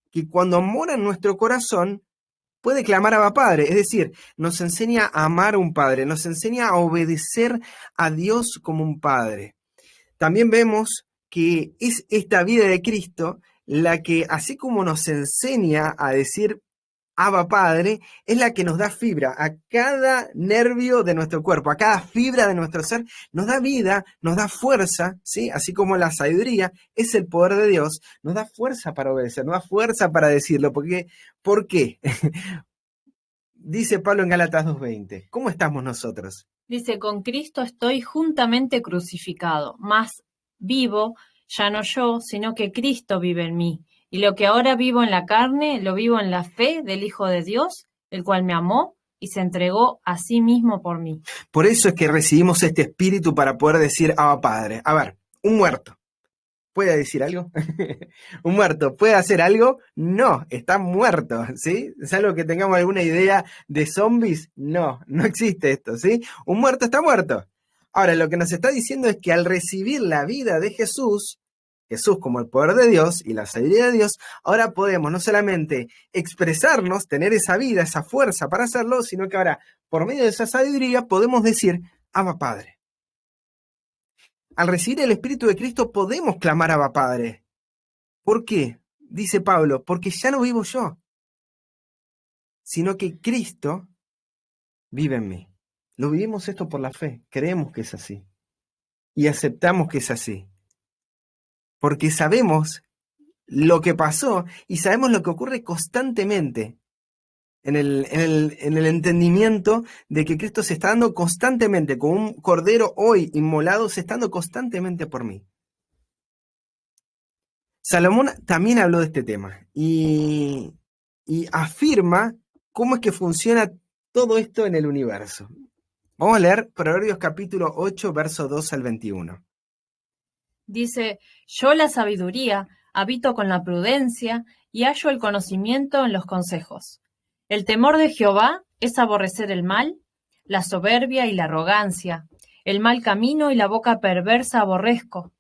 que cuando mora en nuestro corazón puede clamar a Abba Padre. Es decir, nos enseña a amar a un padre, nos enseña a obedecer a Dios como un padre. También vemos que es esta vida de Cristo la que, así como nos enseña a decir Abba Padre, es la que nos da fibra a cada nervio de nuestro cuerpo, a cada fibra de nuestro ser, nos da vida, nos da fuerza, ¿sí? Así como la sabiduría es el poder de Dios, nos da fuerza para obedecer, nos da fuerza para decirlo. ¿Por qué? Dice Pablo en Gálatas 2:20, ¿cómo estamos nosotros? Dice, con Cristo estoy juntamente crucificado, mas vivo, ya no yo, sino que Cristo vive en mí. Y lo que ahora vivo en la carne, lo vivo en la fe del Hijo de Dios, el cual me amó y se entregó a sí mismo por mí. Por eso es que recibimos este espíritu para poder decir Abba Padre. A ver, un muerto, ¿puede decir algo? ¿Un muerto puede hacer algo? No, está muerto, ¿sí? ¿Salvo que tengamos alguna idea de zombies? No, no existe esto, ¿sí? Un muerto está muerto. Ahora, lo que nos está diciendo es que al recibir la vida de Jesús, Jesús como el poder de Dios y la sabiduría de Dios, ahora podemos no solamente expresarnos, tener esa vida, esa fuerza para hacerlo, sino que ahora, por medio de esa sabiduría, podemos decir, Abba Padre. Al recibir el Espíritu de Cristo podemos clamar a Abba Padre. ¿Por qué? Dice Pablo, porque ya no vivo yo, sino que Cristo vive en mí. Lo vivimos esto por la fe, creemos que es así y aceptamos que es así. Porque sabemos lo que pasó y sabemos lo que ocurre constantemente en el entendimiento de que Cristo se está dando constantemente, como un cordero hoy inmolado, se está dando constantemente por mí. Salomón también habló de este tema y afirma cómo es que funciona todo esto en el universo. Vamos a leer Proverbios capítulo 8, verso 2 al 21. Dice, yo la sabiduría habito con la prudencia y hallo el conocimiento en los consejos. El temor de Jehová es aborrecer el mal, la soberbia y la arrogancia, el mal camino y la boca perversa aborrezco.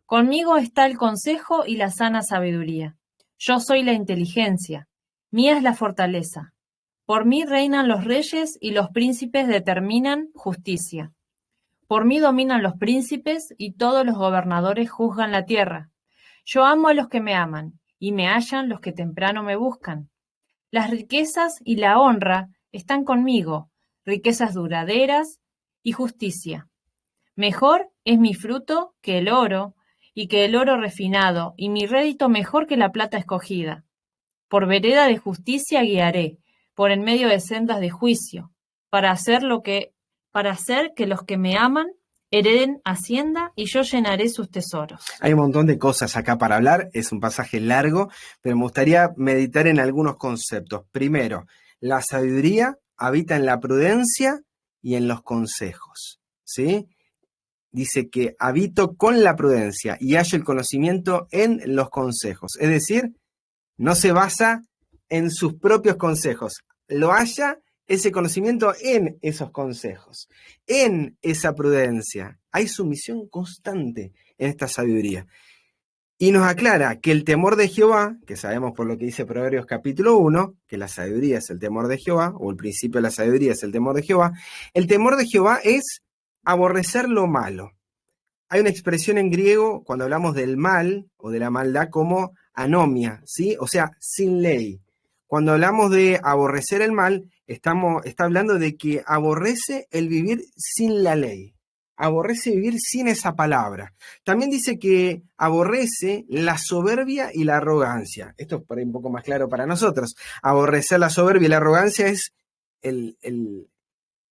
Conmigo está el consejo y la sana sabiduría. Yo soy la inteligencia, mía es la fortaleza. Por mí reinan los reyes y los príncipes determinan justicia. Por mí dominan los príncipes y todos los gobernadores juzgan la tierra. Yo amo a los que me aman y me hallan los que temprano me buscan. Las riquezas y la honra están conmigo, riquezas duraderas y justicia. Mejor es mi fruto que el oro, y que el oro refinado, y mi rédito mejor que la plata escogida. Por vereda de justicia guiaré, por en medio de sendas de juicio, para hacer que los que me aman hereden hacienda, y yo llenaré sus tesoros. Hay un montón de cosas acá para hablar, es un pasaje largo, pero me gustaría meditar en algunos conceptos. Primero, la sabiduría habita en la prudencia y en los consejos, ¿sí? Dice que habito con la prudencia y hallo el conocimiento en los consejos. Es decir, no se basa en sus propios consejos, lo halla ese conocimiento en esos consejos, en esa prudencia. Hay sumisión constante en esta sabiduría. Y nos aclara que el temor de Jehová, que sabemos por lo que dice Proverbios capítulo 1, que la sabiduría es el temor de Jehová, o el principio de la sabiduría es el temor de Jehová, el temor de Jehová es aborrecer lo malo. Hay una expresión en griego cuando hablamos del mal o de la maldad como anomia, ¿sí? O sea, sin ley. Cuando hablamos de aborrecer el mal, está hablando de que aborrece el vivir sin la ley. Aborrece vivir sin esa palabra. También dice que aborrece la soberbia y la arrogancia. Esto es por ahí un poco más claro para nosotros. Aborrecer la soberbia y la arrogancia es el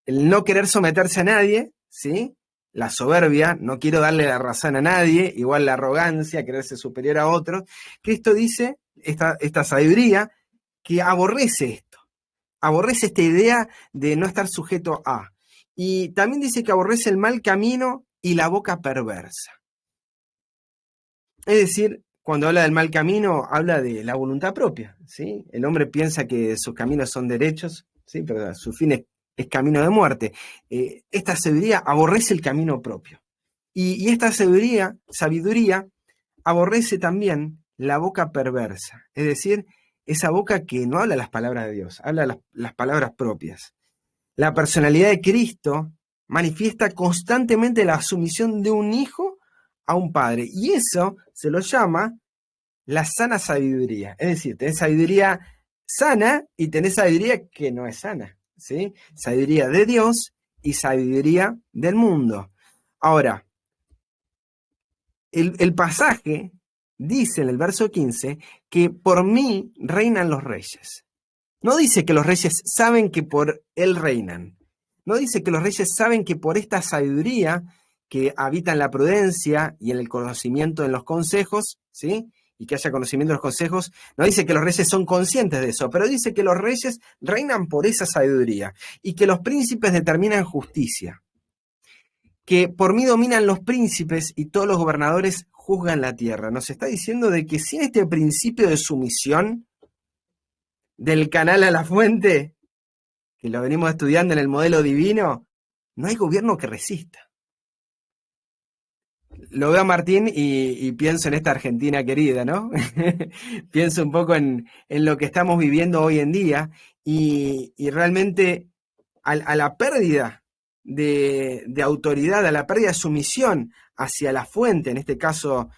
no querer someterse a nadie, ¿sí? La soberbia, no quiero darle la razón a nadie, igual la arrogancia, quererse superior a otros. Cristo dice, esta sabiduría, que aborrece esto, aborrece esta idea de no estar sujeto a. Y también dice que aborrece el mal camino y la boca perversa. Es decir, cuando habla del mal camino, habla de la voluntad propia, ¿sí? El hombre piensa que sus caminos son derechos, ¿sí? Pero su fin es camino de muerte. Esta sabiduría aborrece el camino propio. Y esta sabiduría aborrece también la boca perversa, es decir, esa boca que no habla las palabras de Dios, habla las palabras propias. La personalidad de Cristo manifiesta constantemente la sumisión de un hijo a un padre, y eso se lo llama la sana sabiduría. Es decir, tenés sabiduría sana y tenés sabiduría que no es sana, ¿sí? Sabiduría de Dios y sabiduría del mundo. Ahora, el pasaje dice en el verso 15 que por mí reinan los reyes. No dice que los reyes saben que por él reinan. No dice que los reyes saben que por esta sabiduría que habita en la prudencia y en el conocimiento en los consejos, ¿sí? Y que haya conocimiento en los consejos, no dice que los reyes son conscientes de eso, pero dice que los reyes reinan por esa sabiduría y que los príncipes determinan justicia. Que por mí dominan los príncipes y todos los gobernadores juzgan la tierra. Nos está diciendo de que sin este principio de sumisión del canal a la fuente, que lo venimos estudiando en el modelo divino, no hay gobierno que resista. Lo veo a Martín y pienso en esta Argentina querida, ¿no? Pienso un poco en lo que estamos viviendo hoy en día y realmente a la pérdida de autoridad, a la pérdida de sumisión hacia la fuente, en este caso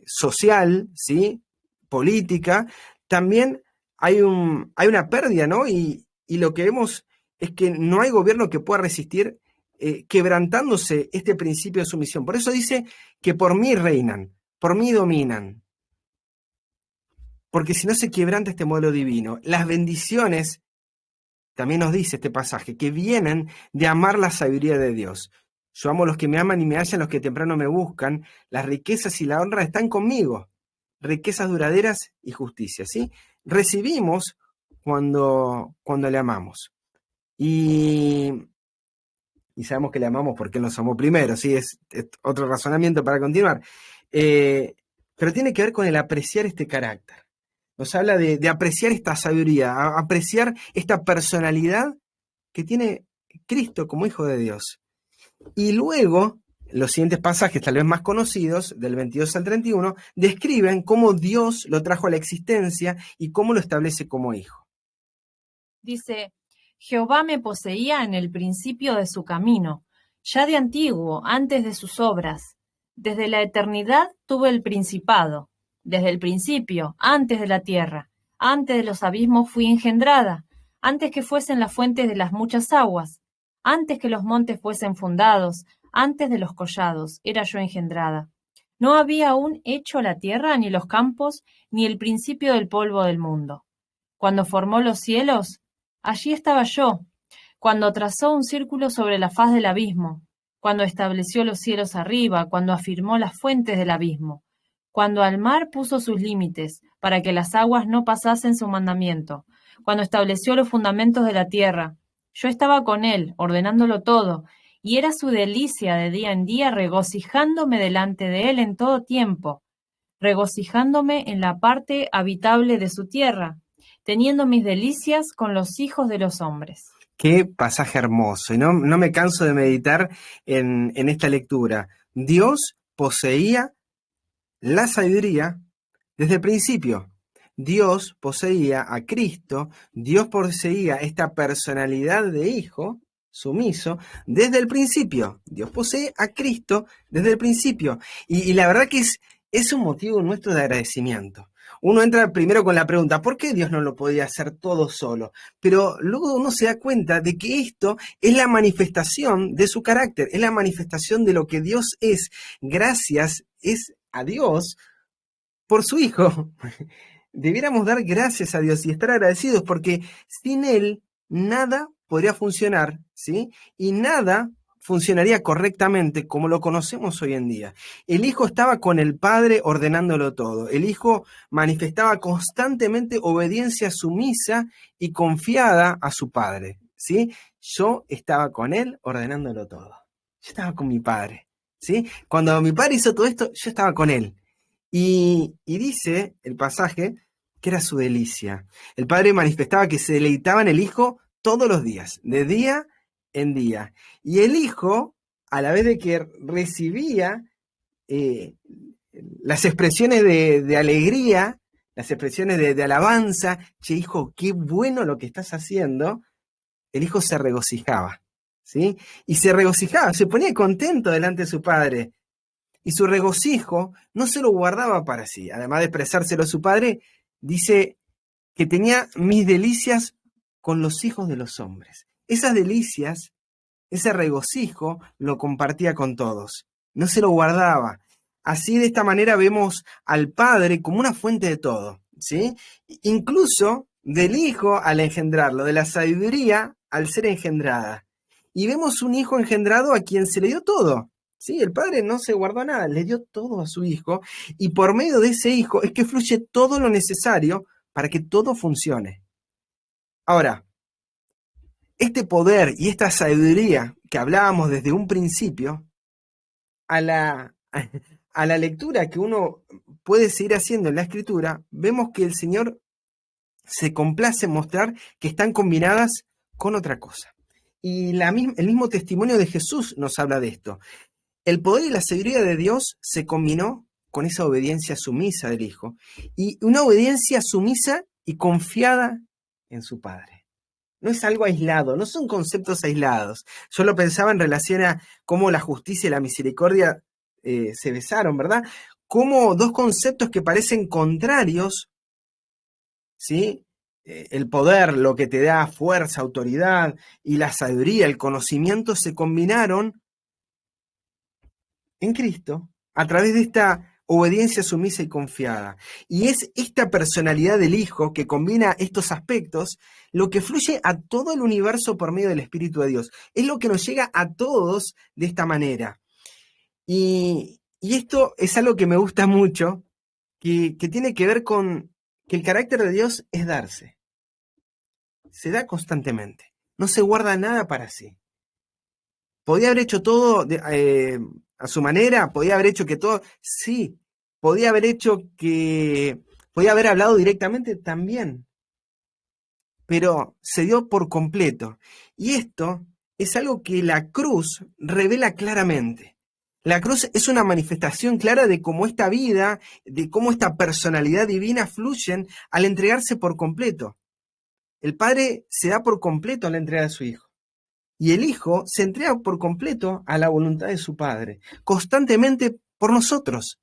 social, ¿sí? Política, también hay una pérdida, ¿no? Y lo que vemos es que no hay gobierno que pueda resistir quebrantándose este principio de sumisión. Por eso dice que por mí reinan, por mí dominan. porque si no se quebranta este modelo divino. Las bendiciones, también nos dice este pasaje, que vienen de amar la sabiduría de Dios. Yo amo a los que me aman y me hallan los que temprano me buscan. Las riquezas y la honra están conmigo. Riquezas duraderas y justicia, ¿sí? Recibimos cuando le amamos. Y sabemos que le amamos porque Él nos amó primero, ¿sí? Es otro razonamiento para continuar. Pero tiene que ver con el apreciar este carácter. Nos habla de apreciar esta sabiduría, apreciar esta personalidad que tiene Cristo como Hijo de Dios. Y luego, los siguientes pasajes, tal vez más conocidos, del 22 al 31, describen cómo Dios lo trajo a la existencia y cómo lo establece como Hijo. Dice, Jehová me poseía en el principio de su camino, ya de antiguo, antes de sus obras. Desde la eternidad tuve el principado, desde el principio, antes de la tierra, antes de los abismos fui engendrada, antes que fuesen las fuentes de las muchas aguas, antes que los montes fuesen fundados, antes de los collados, era yo engendrada. No había aún hecho la tierra, ni los campos, ni el principio del polvo del mundo. Cuando formó los cielos, allí estaba yo, cuando trazó un círculo sobre la faz del abismo, cuando estableció los cielos arriba, cuando afirmó las fuentes del abismo, cuando al mar puso sus límites, para que las aguas no pasasen su mandamiento, cuando estableció los fundamentos de la tierra. Yo estaba con él, ordenándolo todo, y era su delicia de día en día, regocijándome delante de él en todo tiempo, regocijándome en la parte habitable de su tierra, teniendo mis delicias con los hijos de los hombres. Qué pasaje hermoso. Y no me canso de meditar en esta lectura. Dios poseía la sabiduría desde el principio. Dios poseía a Cristo, Dios poseía esta personalidad de hijo sumiso desde el principio. Dios posee a Cristo desde el principio. Y la verdad que es un motivo nuestro de agradecimiento. Uno entra primero con la pregunta, ¿por qué Dios no lo podía hacer todo solo? Pero luego uno se da cuenta de que esto es la manifestación de su carácter, es la manifestación de lo que Dios es. Gracias es a Dios por su Hijo. Debiéramos dar gracias a Dios y estar agradecidos porque sin Él nada podría funcionar, ¿sí? Y nada funcionaría correctamente como lo conocemos hoy en día. El Hijo estaba con el Padre ordenándolo todo. El Hijo manifestaba constantemente obediencia sumisa y confiada a su Padre, ¿sí? Yo estaba con Él ordenándolo todo. Yo estaba con mi Padre, ¿sí? Cuando mi Padre hizo todo esto, yo estaba con Él. Y dice el pasaje que era su delicia. El Padre manifestaba que se deleitaba en el Hijo todos los días, de día en día. Y el Hijo, a la vez de que recibía las expresiones de alegría, las expresiones de alabanza, che, Hijo, qué bueno lo que estás haciendo, el Hijo se regocijaba, ¿sí? Y se regocijaba, se ponía contento delante de su Padre. Y su regocijo no se lo guardaba para sí. Además de expresárselo a su Padre, dice que tenía mis delicias con los hijos de los hombres. Esas delicias, ese regocijo, lo compartía con todos. No se lo guardaba. Así, de esta manera, vemos al Padre como una fuente de todo, ¿sí? Incluso del Hijo al engendrarlo, de la sabiduría al ser engendrada. Y vemos un Hijo engendrado a quien se le dio todo. Sí, el Padre no se guardó nada, le dio todo a su Hijo, y por medio de ese Hijo es que fluye todo lo necesario para que todo funcione. Ahora, este poder y esta sabiduría que hablábamos desde un principio, a la lectura que uno puede seguir haciendo en la Escritura, vemos que el Señor se complace en mostrar que están combinadas con otra cosa. Y el mismo testimonio de Jesús nos habla de esto. El poder y la sabiduría de Dios se combinó con esa obediencia sumisa del Hijo, y una obediencia sumisa y confiada en su Padre. No es algo aislado, no son conceptos aislados. Yo lo pensaba en relación a cómo la justicia y la misericordia se besaron, ¿verdad? Como dos conceptos que parecen contrarios, ¿sí? El poder, lo que te da fuerza, autoridad, y la sabiduría, el conocimiento, se combinaron en Cristo, a través de esta obediencia sumisa y confiada. Y es esta personalidad del Hijo que combina estos aspectos lo que fluye a todo el universo por medio del Espíritu de Dios. Es lo que nos llega a todos de esta manera. Y esto es algo que me gusta mucho, que tiene que ver con que el carácter de Dios es darse. Se da constantemente. No se guarda nada para sí. ¿Podía haber hecho todo a su manera? ¿Podía haber hecho que todo? Sí. ¿Podía haber hablado directamente? También. Pero se dio por completo. Y esto es algo que la cruz revela claramente. La cruz es una manifestación clara de cómo esta vida, de cómo esta personalidad divina fluyen al entregarse por completo. El Padre se da por completo al entregar a su Hijo. Y el Hijo se entrega por completo a la voluntad de su Padre, constantemente por nosotros.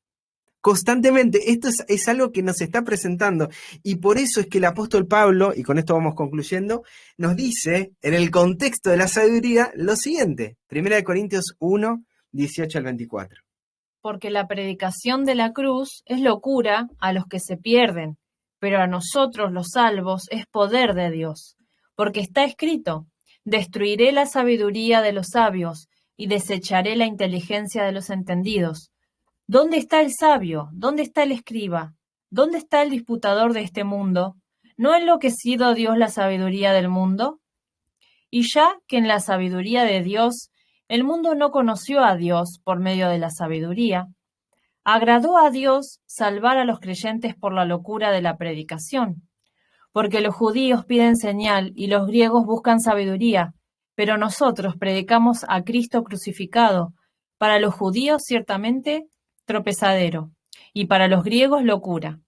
Constantemente, esto es algo que nos está presentando. Y por eso es que el apóstol Pablo, y con esto vamos concluyendo, nos dice, en el contexto de la sabiduría, lo siguiente. 1 Corintios 1, 18 al 24. Porque la predicación de la cruz es locura a los que se pierden, pero a nosotros los salvos es poder de Dios. Porque está escrito, destruiré la sabiduría de los sabios y desecharé la inteligencia de los entendidos. ¿Dónde está el sabio? ¿Dónde está el escriba? ¿Dónde está el disputador de este mundo? ¿No ha enloquecido Dios la sabiduría del mundo? Y ya que en la sabiduría de Dios el mundo no conoció a Dios por medio de la sabiduría, agradó a Dios salvar a los creyentes por la locura de la predicación. Porque los judíos piden señal y los griegos buscan sabiduría, pero nosotros predicamos a Cristo crucificado, para los judíos ciertamente tropezadero, y para los griegos locura,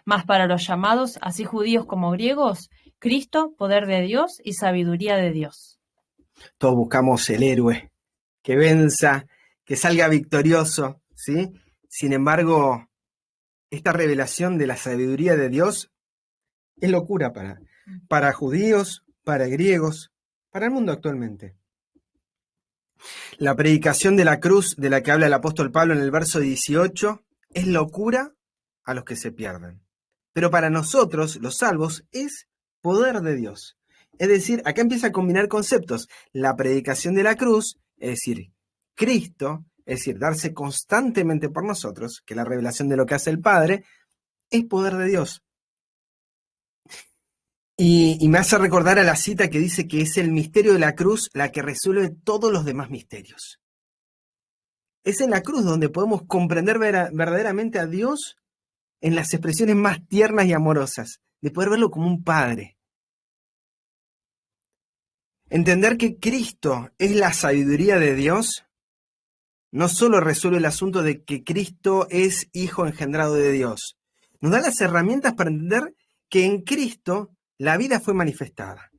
mas para los llamados, así judíos como griegos, Cristo, poder de Dios y sabiduría de Dios. Todos buscamos el héroe, que venza, que salga victorioso, ¿sí? Sin embargo, esta revelación de la sabiduría de Dios es locura para judíos, para griegos, para el mundo actualmente. La predicación de la cruz de la que habla el apóstol Pablo en el verso 18 es locura a los que se pierden. Pero para nosotros, los salvos, es poder de Dios. Es decir, acá empieza a combinar conceptos. La predicación de la cruz, es decir, Cristo, es decir, darse constantemente por nosotros, que la revelación de lo que hace el Padre, es poder de Dios. Y me hace recordar a la cita que dice que es el misterio de la cruz la que resuelve todos los demás misterios. Es en la cruz donde podemos comprender verdaderamente a Dios en las expresiones más tiernas y amorosas, de poder verlo como un padre. Entender que Cristo es la sabiduría de Dios no solo resuelve el asunto de que Cristo es hijo engendrado de Dios, nos da las herramientas para entender que en Cristo la vida fue manifestada.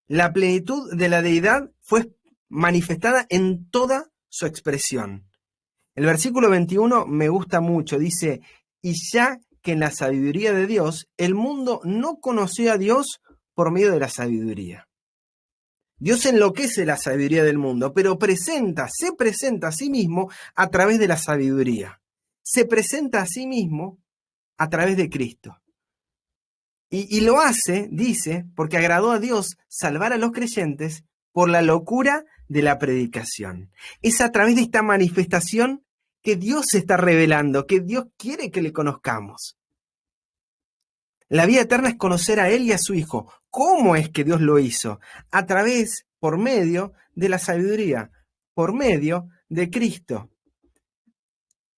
La plenitud de la deidad fue manifestada en toda su expresión. El versículo 21 me gusta mucho, dice, y ya que en la sabiduría de Dios, el mundo no conoció a Dios por medio de la sabiduría. Dios enloquece la sabiduría del mundo, pero se presenta a sí mismo a través de la sabiduría. Se presenta a sí mismo a través de Cristo. Y lo hace, dice, porque agradó a Dios salvar a los creyentes por la locura de la predicación. Es a través de esta manifestación que Dios se está revelando, que Dios quiere que le conozcamos. La vida eterna es conocer a Él y a su Hijo. ¿Cómo es que Dios lo hizo? A través, por medio de la sabiduría, por medio de Cristo.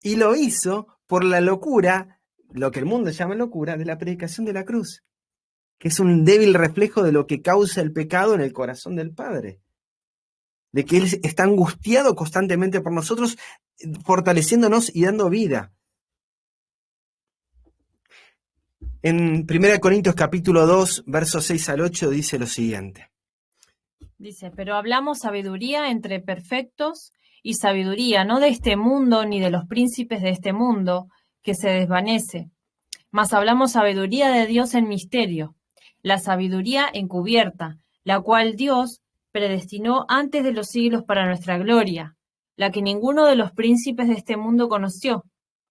Y lo hizo por la locura, lo que el mundo llama locura, de la predicación de la cruz, que es un débil reflejo de lo que causa el pecado en el corazón del Padre, de que Él está angustiado constantemente por nosotros, fortaleciéndonos y dando vida. En 1 Corintios capítulo 2, versos 6 al 8, dice lo siguiente. Dice, pero hablamos sabiduría entre perfectos y sabiduría no de este mundo ni de los príncipes de este mundo, que se desvanece, mas hablamos sabiduría de Dios en misterio, la sabiduría encubierta, la cual Dios predestinó antes de los siglos para nuestra gloria, la que ninguno de los príncipes de este mundo conoció,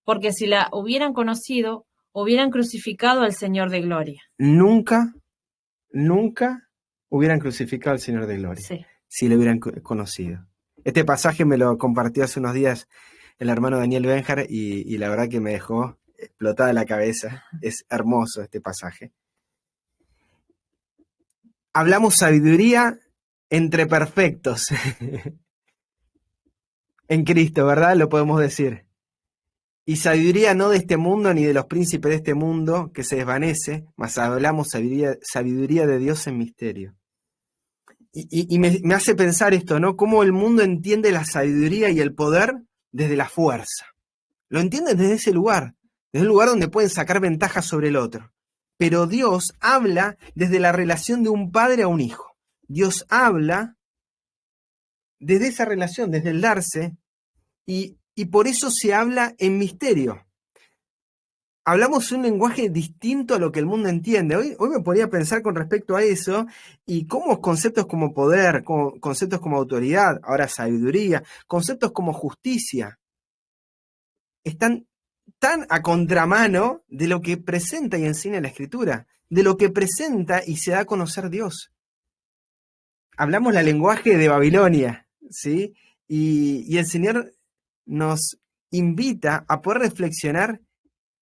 porque si la hubieran conocido, hubieran crucificado al Señor de gloria. Nunca hubieran crucificado al Señor de gloria, Sí. si le hubieran conocido. Este pasaje me lo compartió hace unos días el hermano Daniel Benjar y la verdad que me dejó explotada la cabeza. Es hermoso este pasaje. Hablamos sabiduría entre perfectos. En Cristo, ¿verdad? Lo podemos decir. Y sabiduría no de este mundo ni de los príncipes de este mundo que se desvanece, mas hablamos sabiduría de Dios en misterio. Y me hace pensar esto, ¿no? Cómo el mundo entiende la sabiduría y el poder desde la fuerza. Lo entienden desde ese lugar, desde un lugar donde pueden sacar ventaja sobre el otro. Pero Dios habla desde la relación de un padre a un hijo. Dios habla desde esa relación, desde el darse, y por eso se habla en misterio. Hablamos un lenguaje distinto a lo que el mundo entiende. Hoy me ponía a pensar con respecto a eso y cómo conceptos como poder, conceptos como autoridad, ahora sabiduría, conceptos como justicia, están tan a contramano de lo que presenta y enseña la Escritura, de lo que presenta y se da a conocer Dios. Hablamos el lenguaje de Babilonia, ¿sí? Y el Señor nos invita a poder reflexionar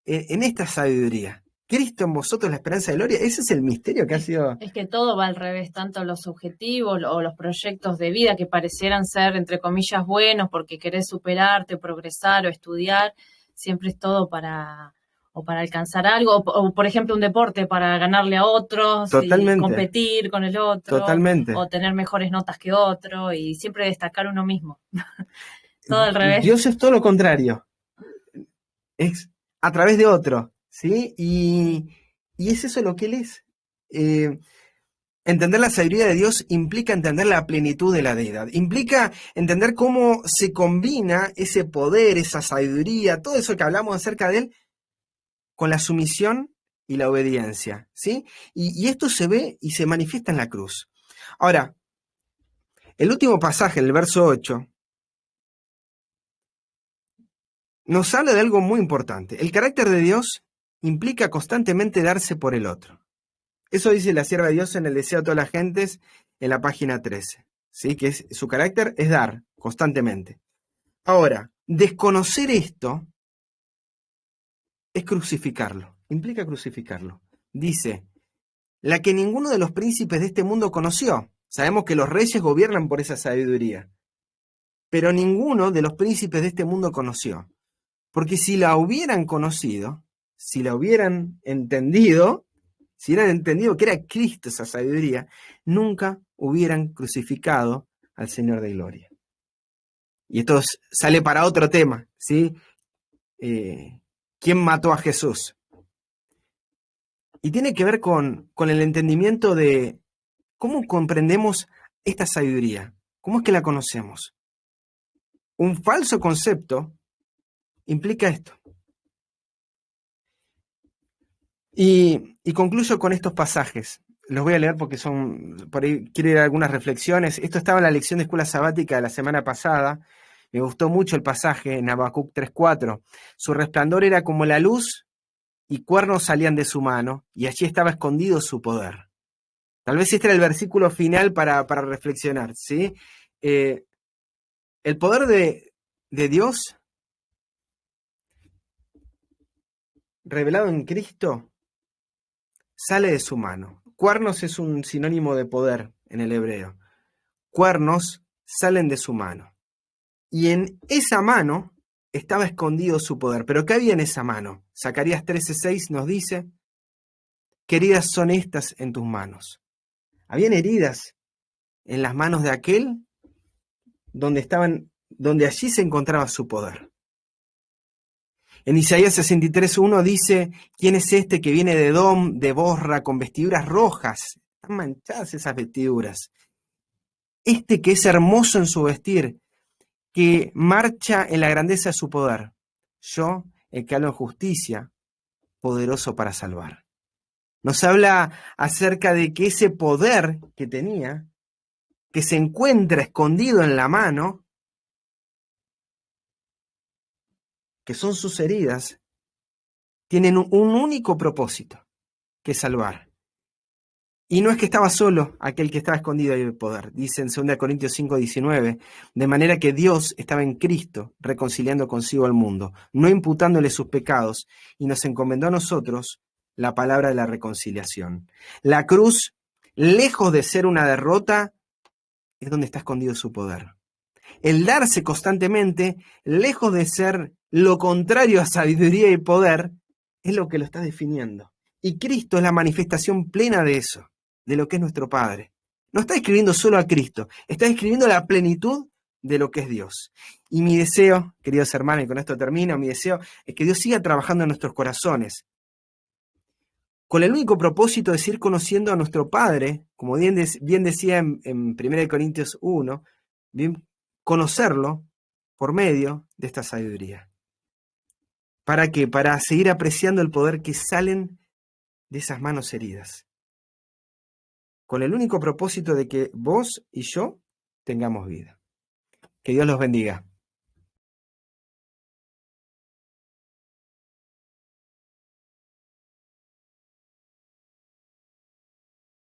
en esta sabiduría. Cristo en vosotros, la esperanza de gloria. Ese es el misterio que ha sido... Es que todo va al revés, tanto los objetivos o los proyectos de vida que parecieran ser, entre comillas, buenos porque querés superarte, progresar o estudiar, siempre es todo para alcanzar algo, o por ejemplo un deporte para ganarle a otros y competir con el otro, o tener mejores notas que otro y siempre destacar uno mismo. Todo al revés. Dios es todo lo contrario. Es a través de otro, ¿sí? Y es eso lo que Él es. Entender la sabiduría de Dios implica entender la plenitud de la deidad, implica entender cómo se combina ese poder, esa sabiduría, todo eso que hablamos acerca de Él, con la sumisión y la obediencia, ¿sí? Y esto se ve y se manifiesta en la cruz. Ahora, el último pasaje, el verso 8, nos habla de algo muy importante. El carácter de Dios implica constantemente darse por el otro. Eso dice la sierva de Dios en el deseo de todas las gentes en la página 13, ¿sí? Que su carácter es dar constantemente. Ahora, desconocer esto es crucificarlo, implica crucificarlo. Dice, la que ninguno de los príncipes de este mundo conoció. Sabemos que los reyes gobiernan por esa sabiduría, pero ninguno de los príncipes de este mundo conoció. Porque si la hubieran conocido, si la hubieran entendido, si hubieran entendido que era Cristo esa sabiduría, nunca hubieran crucificado al Señor de gloria. Y esto sale para otro tema, ¿sí? ¿Quién mató a Jesús? Y tiene que ver con el entendimiento de cómo comprendemos esta sabiduría, cómo es que la conocemos. Un falso concepto implica esto. Y concluyo con estos pasajes. Los voy a leer porque por ahí quiero ir a algunas reflexiones. Esto estaba en la lección de escuela sabática de la semana pasada. Me gustó mucho el pasaje en Habacuc 3:4. Su resplandor era como la luz y cuernos salían de su mano, y allí estaba escondido su poder. Tal vez este era el versículo final para reflexionar, ¿sí? El poder de Dios revelado en Cristo sale de su mano. Cuernos es un sinónimo de poder en el hebreo. Cuernos salen de su mano. Y en esa mano estaba escondido su poder. ¿Pero qué había en esa mano? Zacarías 13:6 nos dice, ¿qué heridas son estas en tus manos? Habían heridas en las manos de aquel donde allí se encontraba su poder. En Isaías 63:1 dice, ¿quién es este que viene de Edom, de Bosra, con vestiduras rojas? Están manchadas esas vestiduras. Este que es hermoso en su vestir, que marcha en la grandeza de su poder. Yo, el que hablo en justicia, poderoso para salvar. Nos habla acerca de que ese poder que tenía, que se encuentra escondido en la mano, que son sus heridas, tienen un único propósito, que es salvar. Y no es que estaba solo aquel que estaba escondido en el poder. Dice en 2 Corintios 5:19, de manera que Dios estaba en Cristo reconciliando consigo al mundo, no imputándole sus pecados, y nos encomendó a nosotros la palabra de la reconciliación. La cruz, lejos de ser una derrota, es donde está escondido su poder. El darse constantemente, lejos de ser lo contrario a sabiduría y poder, es lo que lo está definiendo. Y Cristo es la manifestación plena de eso, de lo que es nuestro Padre. No está escribiendo solo a Cristo, está escribiendo la plenitud de lo que es Dios. Y mi deseo, queridos hermanos, y con esto termino, mi deseo es que Dios siga trabajando en nuestros corazones, con el único propósito de seguir conociendo a nuestro Padre, como bien decía en 1 Corintios 1, bien conocerlo por medio de esta sabiduría. ¿Para qué? Para seguir apreciando el poder que salen de esas manos heridas, con el único propósito de que vos y yo tengamos vida. Que Dios los bendiga.